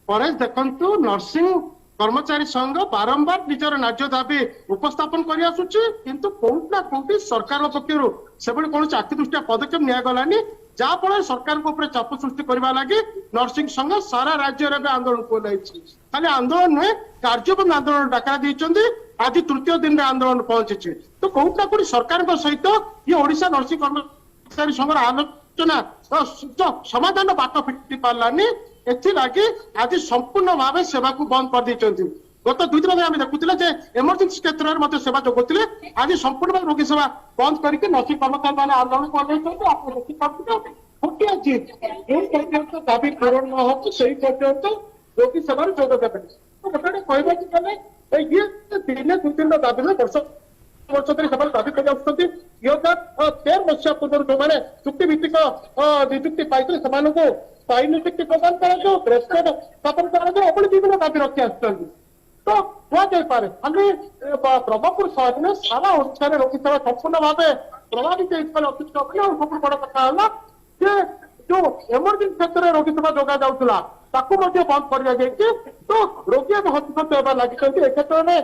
परेश देखंतु नर्सिंग कर्मचारी संघ बारंबार निजर न्याय दाबी उपस्थापन कर आसुछि किंतु कोउट ना कोउट सरकार पक्षरु सेबडी कोन चाकि दृष्टिया पदक्षेप निया गलानी जा फल सरकार को ऊपर चाप सृष्टि करबा लागि नर्सिंग संघ सारा राज्य रे आंदोलन को लाइछि खाली आंदोलन नुहे कार्यबंद आंदोलन डाका दैछन्ति ଆଜି ତୃତୀୟ ଦିନରେ ଆନ୍ଦୋଳନ ପହଞ୍ଚିଛି। ତ କୋଉଠି ନା କୋଉଠି ସରକାରଙ୍କ ସହିତ ଇଏ ଓଡିଶା ନର୍ସିଂ କର୍ମଚାରୀ ସଂଘର ଆଲୋଚନା ସମାଧାନ ବାଟ ଫିଟି ପାରିଲାନି। ଏଥିଲାଗି ଆଜି ସମ୍ପୂର୍ଣ୍ଣ ଭାବେ ସେବାକୁ ବନ୍ଦ କରିଦେଇଛନ୍ତି। ଗତ 2 ଦିନ ଆମେ ଦେଖୁଥିଲେ ଯେ ଏମର୍ଜେନ୍ସି କ୍ଷେତ୍ରରେ ମଧ୍ୟ ସେବା ଯୋଗାଉଥିଲେ, ଆଜି ସମ୍ପୂର୍ଣ୍ଣ ଭାବେ ରୋଗୀ ସେବା ବନ୍ଦ କରିକି ନର୍ସିଂ କର୍ମଚାରୀ ମାନେ ଆନ୍ଦୋଳନ କରିଦେଇଛନ୍ତି। ଆପଣ ଦେଖିପାରୁଥିବେ ଗୋଟିଏ ଜିଦ୍, ଯେଉଁ ପର୍ଯ୍ୟନ୍ତ ଦାବି ପୂରଣ ନ ହଉଛି ସେଇ ପର୍ଯ୍ୟନ୍ତ ରୋଗୀ ସେବାରେ ଯୋଗ ଦେବେନି। ଗୋଟେ କହିବାକୁ ଗଲେ ଇଏ ଦିନେ 2 ଦିନର ଦାବି ନୁହେଁ, ବର୍ଷ ଧରି ସେମାନେ ଦାବି କରି ଆସୁଛନ୍ତି। 2013 ମସିହା ପୂର୍ବରୁ ଯୋଉମାନେ ଚୁକ୍ତିଭିତ୍ତିକ ନିଯୁକ୍ତି ପାଇଥିଲେ ସେମାନଙ୍କୁ ସ୍ଥାୟୀ ନିଯୁକ୍ତି ପ୍ରଦାନ କରାଯାଉ, ଗ୍ରେଡ୍ ସ୍ଥାପନ କରାଯାଉ, ଏଭଳି ବିଭିନ୍ନ ଦାବି ରଖି ଆସୁଛନ୍ତି। ତ କୁହାଯାଇପାରେ ଖାଲି ବ୍ରହ୍ମପୁର ସହର ନୁହେଁ, ସାରା ଓଡ଼ିଶାରେ ରୋଗୀ ସେବା ସମ୍ପୂର୍ଣ୍ଣ ଭାବେ ପ୍ରଭାବିତ ହେଇଥିବା ଅତିରିକ୍ତ ହବନି। ଆଉ ସବୁଠୁ ବଡ କଥା ହେଲା ଯେ ଯୋଉ ଏମର୍ଜେନ୍ସି କ୍ଷେତ୍ରରେ ରୋଗୀ ସେବା ଯୋଗା ଯାଉଥିଲା ତାକୁ ମଧ୍ୟ ବନ୍ଦ କରାଯାଇଛି। ତ ରୋଗୀ ଏବେ ହସ୍ତଗତ ହେବା ଲାଗିଛନ୍ତି। ଏ କ୍ଷେତ୍ରରେ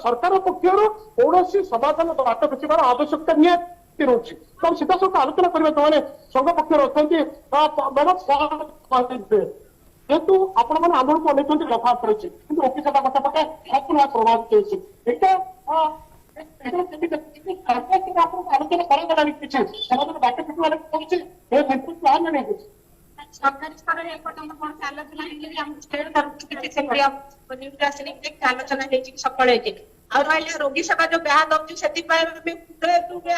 ସରକାର ପକ୍ଷରୁ କୌଣସି ସମାଧାନ ବାଟ ଖୋଜିବାର ଆବଶ୍ୟକତା ନିହାତି ରହୁଛି। ତ ସିଧାସଳଖ ଆଲୋଚନା କରିବା ସେମାନେ ସଂଘ ପକ୍ଷରୁ ଅଛନ୍ତି। ଯେହେତୁ ଆପଣମାନେ ଆନ୍ଦୋଳନକୁ ଅନେଇଛନ୍ତି ଯଥାର୍ଥ ରହିଛି, କିନ୍ତୁ ଅଫିସ ସେବା କଥା ପଟେ ସମ୍ପୂର୍ଣ୍ଣ ପ୍ରଭାବିତ ହେଇଛି। ଏଇଟା ଆପଣଙ୍କୁ ଆଲୋଚନା କରାଗଲାଣି କିଛି ସମାଧାନ ବାଟ ଖୋଜିବାର ପଡୁଛି ପ୍ଲାନ୍ ନେଇ ସରକାରୀ ସ୍ତରରେ ଏପର୍ଯ୍ୟନ୍ତ କୌଣସି ଆଲୋଚନା ହେଇନି ଯେ ଆମକୁ ଷ୍ଟେଟ୍ ତରଫରୁ କିଛି ସେମିତି ନ୍ୟୁଜ୍ ଆସିନି ଯେ ଆଲୋଚନା ହେଇଛି କି ସଫଳ ହେଇଛି। ଆଉ ରହିଲା ରୋଗୀ ସେବା ଯୋଉ ବ୍ୟାହତ ହଉଛି ସେଥିପାଇଁ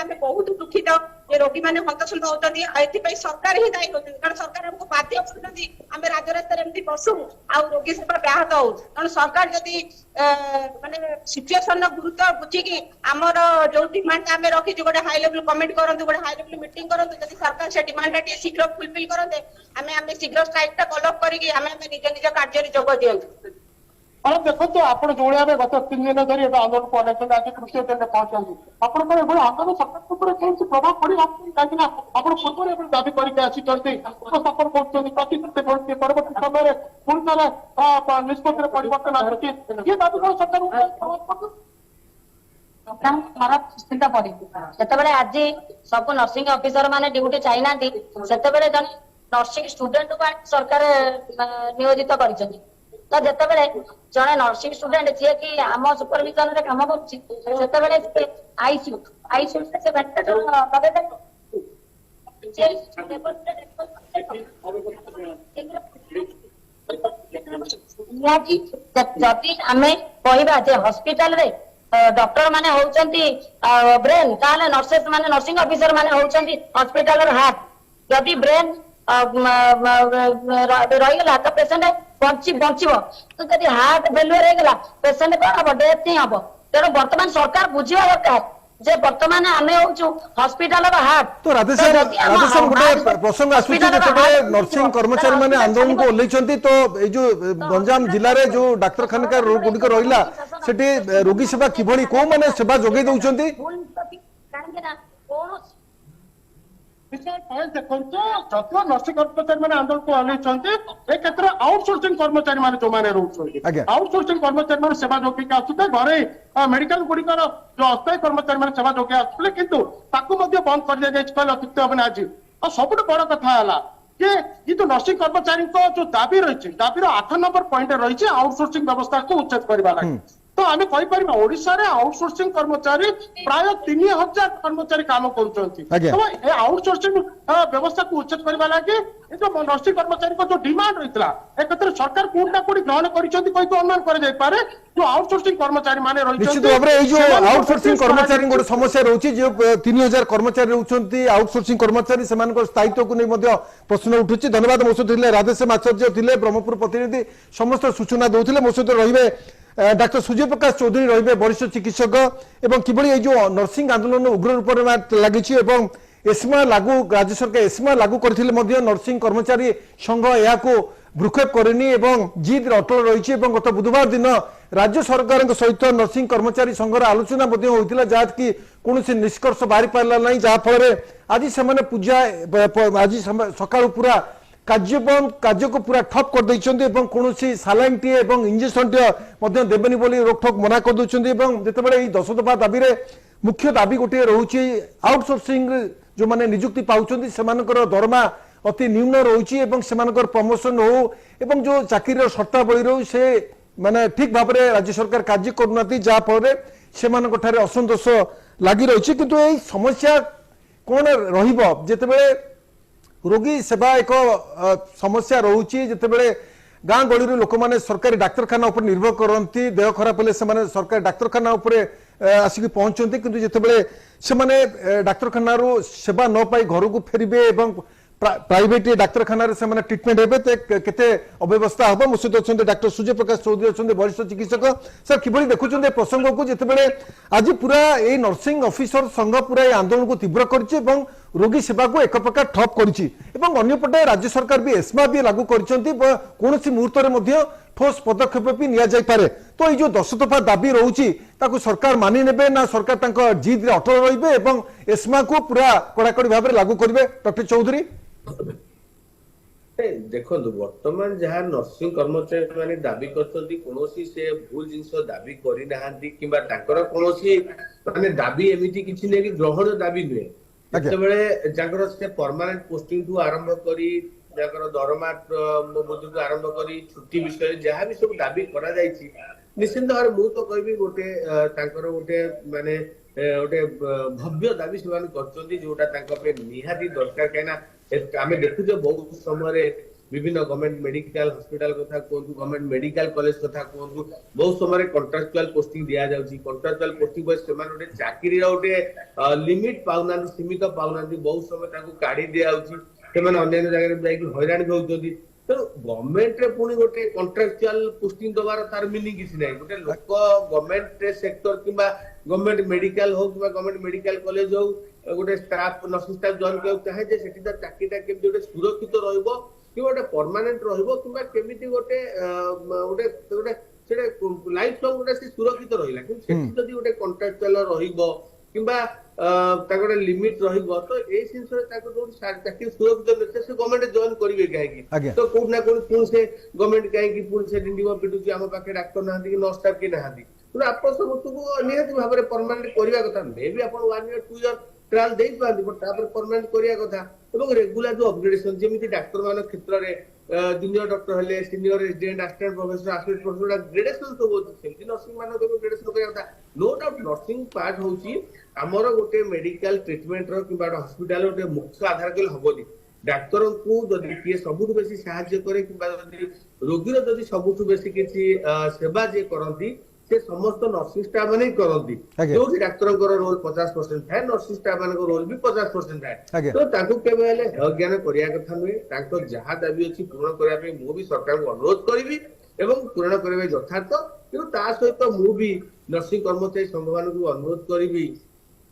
ଆମେ ବହୁତ ଦୁଃଖିତ ଯେ ରୋଗୀମାନେ ହନ୍ତସନ୍ତ ହଉଛନ୍ତି। ଆଉ ଏଥିପାଇଁ ସରକାର ହିଁ ଦାୟୀ ହଉଛନ୍ତି, କାରଣ ସରକାର ଆମକୁ ବାଧ୍ୟ କରୁଛନ୍ତି ଆମେ ରାଜରାସ୍ତାରେ ଏମିତି ବସୁ ଆଉ ରୋଗୀ ସେବା ବ୍ୟାହତ ହଉ। କାରଣ ସରକାର ଯଦି ମାନେ ସିଚୁଏସନର ଗୁରୁତ୍ୱ ବୁଝିକି ଆମର ଯୋଉ ଡିମାଣ୍ଡ ଆମେ ରଖିଛୁ ଗୋଟେ ହାଇ ଲେଭେଲ କମିଟି କରନ୍ତୁ, ଗୋଟେ ହାଇ ଲେଭେଲ ମିଟିଂ କରନ୍ତୁ, ଯଦି ସରକାର ସେ ଡିମାଣ୍ଡ ଟିକେ ଶୀଘ୍ର ଫୁଲଫିଲ କରନ୍ତେ ଆମେ ଶୀଘ୍ର ଷ୍ଟ୍ରାଇକ ଟା କଲଅପ୍ କରିକି ଆମେ ନିଜ ନିଜ କାର୍ଯ୍ୟରେ ଯୋଗ ଦିଅନ୍ତୁ। ହଁ ଦେଖନ୍ତୁ, ଆପଣ ଯୋଉଭଳି ଭାବେ ଗତ 3 ଦିନ ଧରି ଏବେ ଆନ୍ଦୋଳନକୁ ଅନେଇଛନ୍ତି, ଆଜି ତୃତୀୟ ଦିନରେ ପହଞ୍ଚନ୍ତି, ଆପଣଙ୍କର ଏଭଳି ଆନ୍ଦୋଳନ ସରକାରଙ୍କ ଉପରେ କେମିତି ପ୍ରଭାବ ପଡିବ? କାହିଁକି ନା ଆପଣ ପୂର୍ବରୁ ଏଭଳି ଦାବି କରିକି ଆସିଛନ୍ତି, ଉପସ୍ଥାପନ କରୁଛନ୍ତି, ପ୍ରତିଶ୍ରୁତି କରୁଛନ୍ତି, ପରବର୍ତ୍ତୀ ସମୟରେ ପୁଣି ଥରେ ନିଷ୍ପତ୍ତିରେ ପରିବର୍ତ୍ତନ ଆସୁଛି। ଇଏ ଦାବି କଣ ସରକାର ଉପରେ ପ୍ରଭାବ ପଡୁଛି? ଖରାପ ନିଶ୍ଚିନ୍ତ ପଡିବ। ଯେତେବେଳେ ଆଜି ସବୁ ନର୍ସିଂ ଅଫିସର ମାନେ ଡ୍ୟୁଟି ଯାଇନାହାନ୍ତି, ସେତେବେଳେ ଜଣେ ନର୍ସିଂ ଷ୍ଟୁଡେଣ୍ଟକୁ ସରକାର ନିୟୋଜିତ କରିଛନ୍ତି। ତ ଯେତେବେଳେ ଜଣେ ନର୍ସିଂ ଷ୍ଟୁଡେଣ୍ଟ ଯିଏ କି ଆମ ସୁପରଭିଜନରେ କାମ କରୁଛି, ସେତେବେଳେ ଆଇସିୟୁ ସେ ଭେଣ୍ଟିଲେଟର ଲଗେଇଦେବେ। ଯଦି ଆମେ କହିବା ଯେ ହସ୍ପିଟାଲରେ ଡକ୍ଟର ମାନେ ହଉଛନ୍ତି ବ୍ରେନ୍, ତାହେଲେ ନର୍ସେସ୍ ମାନେ ନର୍ସିଂ ଅଫିସର ମାନେ ହଉଛନ୍ତି ହସ୍ପିଟାଲର ହାର୍ଟ। ଯଦି ବ୍ରେନ୍ ରହିଗଲା ତ ପେସେଣ୍ଟ ବଞ୍ଚିବ, ତ ଯଦି ହାର୍ଟ ଫେଲୁଅର ହେଇଗଲା ପେସେଣ୍ଟ କଣ ହବ? ଡେଥ୍ ହିଁ ହବ। ତେଣୁ ବର୍ତ୍ତମାନ ସରକାର ବୁଝିବା ଦରକାର ଯେ ବର୍ତ୍ତମାନ ଆମେ ହଉଛୁ ହସ୍ପିଟାଲର ହାର୍ଟ। ତ ରାଧେଶ୍ୟାମ ଗୋଟେ ପ୍ରସଙ୍ଗ ଆସୁଛି, ଯେତେବେଳେ ନର୍ସିଂ କର୍ମଚାରୀ ମାନେ ଆନ୍ଦୋଳନକୁ ଓହ୍ଲେଇଛନ୍ତି, ତ ଏଇ ଯୋଉ ଗଞ୍ଜାମ ଜିଲ୍ଲାରେ ଯୋଉ ଡାକ୍ତରଖାନା ଗୁଡିକ ରହିଲା ସେଠି ରୋଗୀ ସେବା କିଭଳି କୋଉମାନେ ସେବା ଯୋଗାଇ ଦଉଛନ୍ତି? କାହିଁକି ନା କୌଣସି ଦେଖନ୍ତୁ, ଯଦିଓ ନର୍ସିଂ କର୍ମଚାରୀ ମାନେ ଆନ୍ଦୋଳନକୁ ଅନେଇଛନ୍ତି, ଏ କ୍ଷେତ୍ରରେ ଆଉଟସୋର୍ସିଂ କର୍ମଚାରୀ ମାନେ ଯୋଉମାନେ ରହୁଛନ୍ତି, ଆଉଟସୋର୍ସିଂ କର୍ମଚାରୀ ମାନେ ସେବା ଯୋଗେଇକି ଆସୁଥିଲେ। ଘରେ ମେଡିକାଲ ଗୁଡିକର ଯୋଉ ଅସ୍ଥାୟୀ କର୍ମଚାରୀ ମାନେ ସେବା ଯୋଗେଇ ଆସୁଥିଲେ, କିନ୍ତୁ ତାକୁ ମଧ୍ୟ ବନ୍ଦ କରିଦିଆଯାଇଛି କହିଲେ ଅତ୍ୟୁକ୍ତି ହବନି ଆଜି। ଆଉ ସବୁଠୁ ବଡ କଥା ହେଲା ଯେ କିନ୍ତୁ ନର୍ସିଂ କର୍ମଚାରୀଙ୍କ ଯୋଉ ଦାବି ରହିଛି, ଦାବିର 8 ନମ୍ବର ପଏଣ୍ଟ ରହିଛି ଆଉଟସୋର୍ସିଂ ବ୍ୟବସ୍ଥାକୁ ଉଚ୍ଛେଦ କରିବା ଲାଗି। ତ ଆମେ କହିପାରିବା ଓଡିଶାରେ ଆଉଟସୋର୍ସିଂ କର୍ମଚାରୀ ପ୍ରାୟ 3000 କର୍ମଚାରୀ କାମ କରୁଛନ୍ତି। ତ ଏ ଆଉଟସୋର୍ସିଂ ବ୍ୟବସ୍ଥାକୁ ଉଚ୍ଛେଦ କରିବା ଲାଗି ଏ ଯୋଉ ନର୍ସିଂ କର୍ମଚାରୀଙ୍କ ଯୋଉ ଡିମାଣ୍ଡ ରହିଥିଲା, ଏ କ୍ଷେତ୍ରରେ ସରକାର କୋଉଠି ନା କୋଉଠି ଗ୍ରହଣ କରିଛନ୍ତି କହିକି ଅନୁମାନ କରାଯାଇପାରେ। ଯୋଉ ଆଉଟସୋର୍ସିଂ କର୍ମଚାରୀ ମାନେ ନିଶ୍ଚିତ ରହିଛନ୍ତି, ଭାବରେ ଏଇ ଯୋଉ ଆଉଟସୋର୍ସିଂ କର୍ମଚାରୀ ଗୋଟେ ସମସ୍ୟା ରହୁଛି, ଯୋଉ 3000 କର୍ମଚାରୀ ରହୁଛନ୍ତି ଆଉଟସୋର୍ସିଂ କର୍ମଚାରୀ, ସେମାନଙ୍କ ସ୍ଥାୟିତ୍ୱକୁ ନେଇ ମଧ୍ୟ ପ୍ରଶ୍ନ ଉଠୁଛି। ଧନ୍ୟବାଦ। ମୋ ସହିତ ଥିଲେ ରାଧେଶ୍ୟାମ ଆଚାର୍ଯ୍ୟ, ଥିଲେ ବ୍ରହ୍ମପୁର ପ୍ରତିନିଧି, ସମସ୍ତ ସୂଚନା ଦଉଥିଲେ। ମୋ ସହିତ ରହିବେ ଡାକ୍ତର ସୂର୍ଯ୍ୟ ପ୍ରକାଶ ଚୌଧୁରୀ, ରହିବେ ବରିଷ୍ଠ ଚିକିତ୍ସକ, ଏବଂ কিভাবে এই যে নর্সিং আন্দোলন উগ্র রূপে লাগিছি এবং এসমা লাগু রাজ্য সরকার এসমা লাগু করে নর্সিং কর্মচারী সংঘ এখন ভ্রুক্ষেপ করেনি এবং জিদ অটল রয়েছে এবং গত বুধবার দিন রাজ্য সরকার সহিত নর্সিং কর্মচারী সংঘর আলোচনা হয়েছিল, যা কি কৌশি নিষ্কর্ষ বাহারি পারা না, যাফলে আজ সে পূজা আজ সকাল পুরা कार्य बंद कार्य को पूरा ठप कर देइछन्ती एवं कोनोसी सालाइन टी एवं इंजेक्शन टी मध्य देबेनी बोली रोकठोक मना कर दोछन्ती एवं जेतेबेले ई 10 दफा दाबी रे मुख्य दाबी गोटे रहउची आउटसोर्सिंग जो माने नियुक्ति पाउछन्ती सेमानकर दरमा अति न्यून रहउची एवं सेमानकर प्रमोशन हो एवं जो चाकरी रो शर्तावली रो से ମାନେ ଠିक ଭାବରେ राज्य सरकार कार्य करूना जहा फल से असंतोष लगी रही किंतु यही समस्या कौन रतबे रोगी सेवा एक समस्या रोचे जितेबले गाँ गली लोक मैंने सरकारी डाक्तखाना उपर निर्भर करती देह खराब हेल्ले से सरकारी डाक्तखाना उपर आसिक पहुंचती किंतु जितेबले से डाक्तखाना सेवा न पाई घर को फेरबे प्राइवेट डाक्तखाना ट्रिटमेंट हे केते अव्यवस्था हम मो सहित अच्छा डॉक्टर सूर्य प्रकाश चौधरी अच्छा वरिष्ठ चिकित्सक सर कि देखुं प्रसंग को जितेबले आज पूरा ये नर्सिंग ऑफिसर संघ पूरा आंदोलन को तीव्र कर रोगी सेवा को एक प्रकार ठप करपटे राज्य सरकार भी एस्मा भी लागू कर कौन मुहूर्त ठोस पदक्षेप भी नि तो ये जो 10 दफा दाबी रोचे सरकार मानि ने ना सरकार जिद अटल रे एस्मा को पूरा कड़ाकड़ी भाव लागू करेंगे डॉक्टर चौधरी देखो वर्तमान जहाँ नर्सिंग कर्मचारी माने दाबी करछंती कोनोसी से भूल जिंस दाबी करि नाहंती किबा ताकर कोनोसी माने दाबी एमिति किछि नै कि ग्रहण दाबी नुए जेतेबेले जाकर से परमानेंट पोस्टिंग टू आरंभ करी जाकर दरमा मुद्दु आरंभ करी छुट्टी विषय जहाँ भी सब दाबी करा जायछि निश्चित भाव मु तो कहबी गोटे ताकर गोटे माने गोटे भव्य दाबी सेमान करछंती जोटा तांका पे निहाती दरकार केना आमे देखु जे बहुत समय विभिन्न गवर्नमेंट मेडिकल हॉस्पिटल कथा कहतु गवर्नमेंट मेडिकल कॉलेज कथा कहतु बहुत समय कॉन्ट्रैक्चुअल पोस्टिंग दिया जाउची कॉन्ट्रैक्चुअल पोस्टिंग बस सेमान गोटे चाकरी रा गोटे लिमिट पाउना सीमित पाउना बहुत समय ताको काढी दिया जाउची सेमान अन्य जगह जाई कि हैरान होउचोदी तो गवर्नमेंट रे पुनी गोटे कॉन्ट्रैक्चुअल पोस्टिंग दबार तार मीनिंग किछि नै गोटे लोक गवर्नमेंट सेक्टर किबा गवर्नमेंट मेडिकल हो किबा गवर्नमेंट मेडिकल कॉलेज हो गोटे स्टाफ नर्सिंग स्टाफ जॉइन कर चाहे जे सेठी चाकरीटा केमि गोटे सुरक्षित रहइबो कि गोटे परमानेंट रहइबो किबा केमिति गोटे गोटे गोटे सेटे लाइफ लॉन्ग गोटे सुरक्षित रहिला कि सेठी जदी गोटे कॉन्ट्रैक्चुअल रहिबो किबा ताको लिमिट रहिबो तो ए सिंस रे ताको जो चाकरी सुरक्षित नथे से गवर्नमेंट जॉइन करिवे काहे तो कोन ना कोन पुन से गवर्नमेंट काहे कि पुन से डिंडिबो पिटुची हम पाखे डॉक्टर नाहंती कि नर्स स्टाफ कि नाहंती तो आपण सब को निहत भाबरे परमानेंट करिवा कथा मे भी आपण 1 ईयर 2 ईयर ट्रायल देई पांदी बट तापर परमानेंट करिया कथा एवं रेगुलर जो अपग्रेडेशन जेमिति डॉक्टर मान क्षेत्र रे जूनियर डॉक्टर हेले senior resident assistant professor assistant professor gradation सब होची सेमति नर्सिंग मान को ग्रेडेशन करिया कथा नो डाउट नर्सिंग पार्ट होची हमर गोटे मेडिकल ट्रीटमेंट रो किबा हॉस्पिटल गोटे मुख्य आधार केल हबोनी डाक्टर को जदि किए सबुठु बेसी सहायता करे किबा जदि रोगी रो जदि सबुठु बेसी किछि सेवा जे करंती से समस्त नर्सिंग स्टाफ माने करंती जो डाक्टर को रोल 50% थाए नर्सिंग स्टाफ मान को रोल भी 50% थाए तो ताकू केबे हेले ज्ञान करिया कथा नुए ताको जहा दाबी अछि पूर्ण करिया पे मु भी सरकार को अनुरोध करिवि एवं पूर्ण करबे यथार्थ किंतु ता सहित मु भी नर्सिंग कर्मचारी संघ मान को अनुरोध करिवि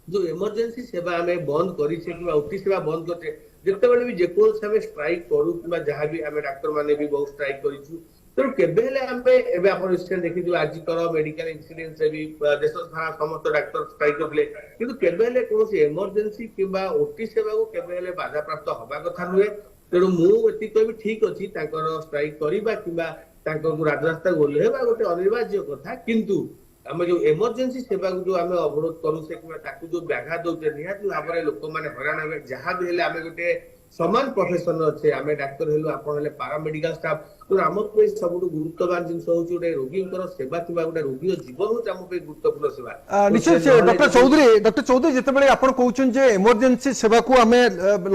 जो इमरजेंसी सेवा हमें बंद करी छे कि ओटी सेवा बंद करते जेतेबेले भी जेकोल से हमें स्ट्राइक करू कि जहां भी हमें डॉक्टर माने भी बहुत स्ट्राइक करिछु तो केबे हेले हमें एबे आपण स्टैंड देखि जो आज कर मेडिकल इंसिडेंट से भी देश सारा समस्त डॉक्टर स्ट्राइक करले किंतु केबे हेले कोनोसी इमरजेंसी किबा ओटी सेवा को केबे हेले बाधा प्राप्त होबा कथा नुए तेणु मु एति कहबी ठीक अछि ताकर स्ट्राइक करिबा किबा ताकर राजरास्ता गोलेबा गोटे अनिवार्य कथा किंतु आम जो इमरजेंसी सेवा को जो आम अवरोध करू से जो व्याघात दौचे निहाती भाव में लोक मैंने हैरान हे जहाँ भी आम गोटे समान प्रोफेशन अच्छे आम डाक्तर हेलु आपन पारामेडिकल स्टाफ तो आम सब गुरुत्ववान जिन गोटे रोगी सेवा थी गोटे रोगी जीवन हूँ आम गुरुत्वपूर्ण सेवा निश्चय डॉक्टर चौधरी जितेबाला आप कहते इमरजेंसी सेवा को आम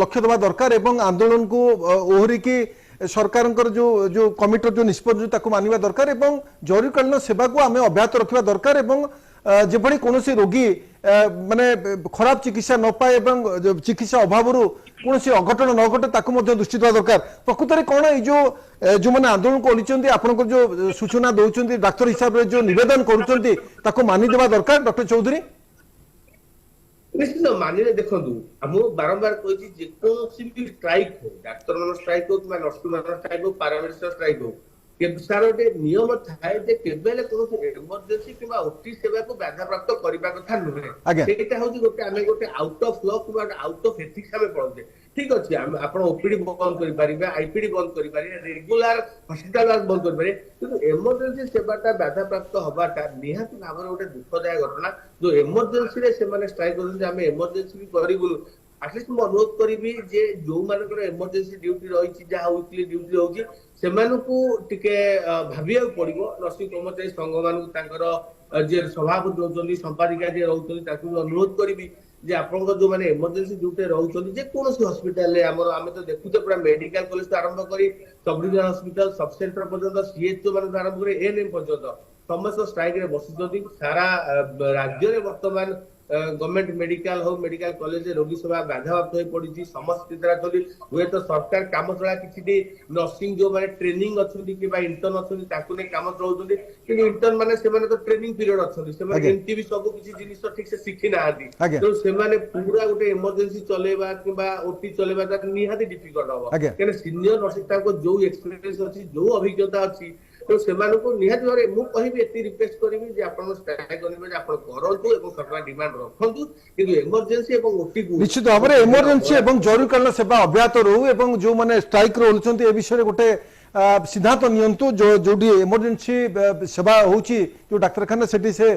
लक्ष्य देवा दरकार आंदोलन को ओहरिकी सरकार जो जो कमिटर जो निष्पत्ति मानिबा दरकार एवं जरूरीकालीन सेवा को आम अब्याहत रखा दरकार एवं जेभली कौन रोगी माने खराब चिकित्सा न पाए एवं चिकित्सा अभाव कौन अघटन न घटे ताकू दृष्टि देवा दरकार प्रकृत में कौन ये जो मैंने आंदोलन को आपन जो सूचना दौरान डाक्तर हिसाब से जो निवेदन करुँच मानिदेवा दरकार डॉक्टर चौधरी निश्चित मानिले देखु हम बारंबार कही जेकोसी भी स्ट्राइक हो डाक्तर मान स्ट्राइक हो कि नर्स मान स्ट्राइक हो पारामेडिकल स्ट्राइक हो सार गोटे नियम थाए जे केबेले कौन इमरजेंसी किबा ओटी सेवा को बाधा प्राप्त करबा कथा नुहे सेटा होची गोटे आमे गोटे आउट ऑफ लॉ किबा आउट ऑफ एथिक्स आमे पळौते ठीक अछि आपण ओपीडी बंद करि परिबा आईपीडी बंद करि पारे रेगुलर हॉस्पिटल बंद करि पारे किंतु इमरजेंसी सेवाटा बाधा प्राप्त होबाटा निहाती भाबरे गोटे दुखदायक घटना जो इमरजेंसी रे से माने स्ट्राइक करन जे आमे इमरजेंसी भी करिबु ଆଟଲିଷ୍ଟ ମୁଁ ଅନୁରୋଧ କରିବି ଯେ ଯୋଉମାନଙ୍କର ଏମର୍ଜେନ୍ସି ଡ୍ୟୁଟି ରହିଛି ଯାହା ୱିକଲି ଡ୍ୟୁଟି ରହୁଛି ସେମାନଙ୍କୁ ଟିକେ ଭାବିବାକୁ ପଡିବ। ନର୍ସିଂ କର୍ମଚାରୀ ସଂଘ ମାନଙ୍କୁ ତାଙ୍କର ଯିଏ ସଭାପତି ରହୁଛନ୍ତି ସମ୍ପାଦିକା ଯିଏ ରହୁଛନ୍ତି ତାକୁ ବି ଅନୁରୋଧ କରିବି ଯେ ଆପଣଙ୍କ ଯୋଉମାନେ ଏମର୍ଜେନ୍ସି ଡ୍ୟୁଟି ରହୁଛନ୍ତି ଯେକୌଣସି ହସ୍ପିଟାଲରେ ଆମର ଆମେ ତ ଦେଖୁଛେ ପୁରା ମେଡିକାଲ କଲେଜ ଆରମ୍ଭ କରି ସବ ଡିଭିଜନ ହସ୍ପିଟାଲ ସବ ସେଣ୍ଟର ପର୍ଯ୍ୟନ୍ତ ସିଏଚଓ ମାନଙ୍କୁ ଆରମ୍ଭ କରି ଏଏନଏମ ପର୍ଯ୍ୟନ୍ତ ସମସ୍ତ ଷ୍ଟ୍ରାଇକ ରେ ବସିଛନ୍ତି। ସାରା ରାଜ୍ୟରେ ବର୍ତ୍ତମାନ ଗଭର୍ଣ୍ଣମେଣ୍ଟ ମେଡିକାଲ ହଉ ମେଡିକାଲ କଲେଜରେ ରୋଗୀ ସେବା ବାଧାପ୍ରାପ୍ତ ହୋଇ ପଡିଛି। ସମସ୍ତେ ଅଛନ୍ତି ହୁଏତ ସରକାର କାମ ଚଳା କିଛି ନର୍ସିଂ ଯୋଉମାନେ ଟ୍ରେନିଂ ଅଛନ୍ତି କିମ୍ବା ଇଣ୍ଟର୍ନ ଅଛନ୍ତି ତାକୁ ନେଇ କାମ ଚଳାଉଛନ୍ତି କିନ୍ତୁ ଇଣ୍ଟର୍ନ ମାନେ ସେମାନେ ତ ଟ୍ରେନିଂ ପିରିୟଡ ଅଛନ୍ତି ସେମାନେ ଏମିତି ବି ସବୁ କିଛି ଜିନିଷ ଠିକ ସେ ଶିଖି ନାହାନ୍ତି ତେଣୁ ସେମାନେ ପୁରା ଗୋଟେ ଏମର୍ଜେନ୍ସି ଚଲେଇବା କିମ୍ବା ଓଟି ଚଲେଇବା ନିହାତି ଡିଫିକଲ୍ଟ ହବ କାହିଁକିନା ସିନିୟର ନର୍ସିଂ ତାଙ୍କ ଯୋଉ ଏକ୍ସପିରିଏନ୍ସ ଅଛି ଯୋଉ ଅଭିଜ୍ଞତା ଅଛି ତେଣୁ ସେମାନଙ୍କୁ ନିହାତି ଭାବରେ ମୁଁ କହିବି ଏତିକି ରିକ୍ୱେଷ୍ଟ କରିବି ଯେ ଆପଣ ଷ୍ଟ୍ରାଇକ୍ କରିବେ ଯେ ଆପଣ କରନ୍ତୁ ଏବଂ ସରକାର ଡିମାଣ୍ଡ ରଖନ୍ତୁ କିନ୍ତୁ ଏମର୍ଜେନ୍ସି ଏବଂ ଓଟିକୁ ନିଶ୍ଚିତ ଭାବରେ ଏମର୍ଜେନ୍ସି ଏବଂ ଜରୁରୀକାଳୀନ ସେବା ଅବ୍ୟାହତ ରହୁ ଏବଂ ଯୋଉମାନେ ଷ୍ଟ୍ରାଇକ ରହୁଛନ୍ତି ଏ ବିଷୟରେ ଗୋଟେ ସିଦ୍ଧାନ୍ତ ନିଅନ୍ତୁ ଯୋଉଠି ଏମର୍ଜେନ୍ସି ସେବା ହଉଛି ଯୋଉ ଡାକ୍ତରଖାନା ସେଠି ସେ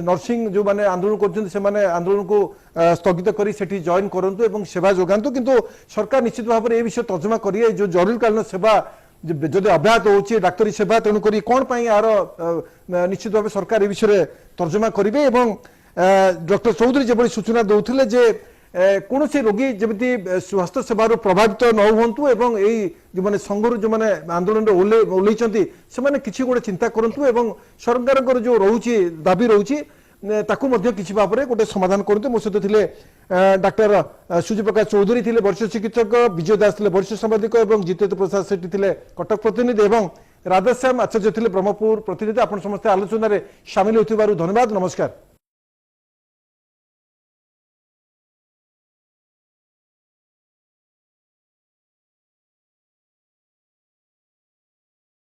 ନର୍ସିଂ ଯୋଉମାନେ ଆନ୍ଦୋଳନ କରୁଛନ୍ତି ସେମାନେ ଆନ୍ଦୋଳନକୁ ସ୍ଥଗିତ କରି ସେଠି ଜଏନ୍ କରନ୍ତୁ ଏବଂ ସେବା ଯୋଗାନ୍ତୁ କିନ୍ତୁ ସରକାର ନିଶ୍ଚିତ ଭାବରେ ଏ ବିଷୟ ତର୍ଜମା କରିବେ ଯୋଉ ଜରୁରୀକାଳୀନ ସେବା যদি অব্যাহত হচ্ছে ডাক্তারি সেবা তেণুকরি কোণ পাই আর নিশ্চিত ভাবে সরকার এই বিষয়ে তর্জমা করবে এবং ডক্টর চৌধুরী যেভাবে সূচনা দৌলে যে কৌশি রোগী যেমি স্বাস্থ্য সেবার প্রভাবিত ন হুঁতু এবং এই যে সংঘর যে আন্দোলন ওহ্লাইছেন সে কিছু গোটে চিন্তা করতু এবং সরকারଙ୍କର যে রয়েছে দাবি রয়েছে তাকে কিছু ভাবে গোটে সমাধান করতে মো সহ লে ডাক্তার সূর্যপ্রকাশ চৌধুরী थे वरिष्ठ चिकित्सक विजय दास थे वरिष्ठ सांबादिक और जितेन्द्र प्रसाद सेठी थे कटक प्रतिनिधि और राधेश्याम आचार्य थे ब्रह्मपुर प्रतिनिधि। आप समस्त आलोचन सामिल होथिबारु धन्यवाद। नमस्कार।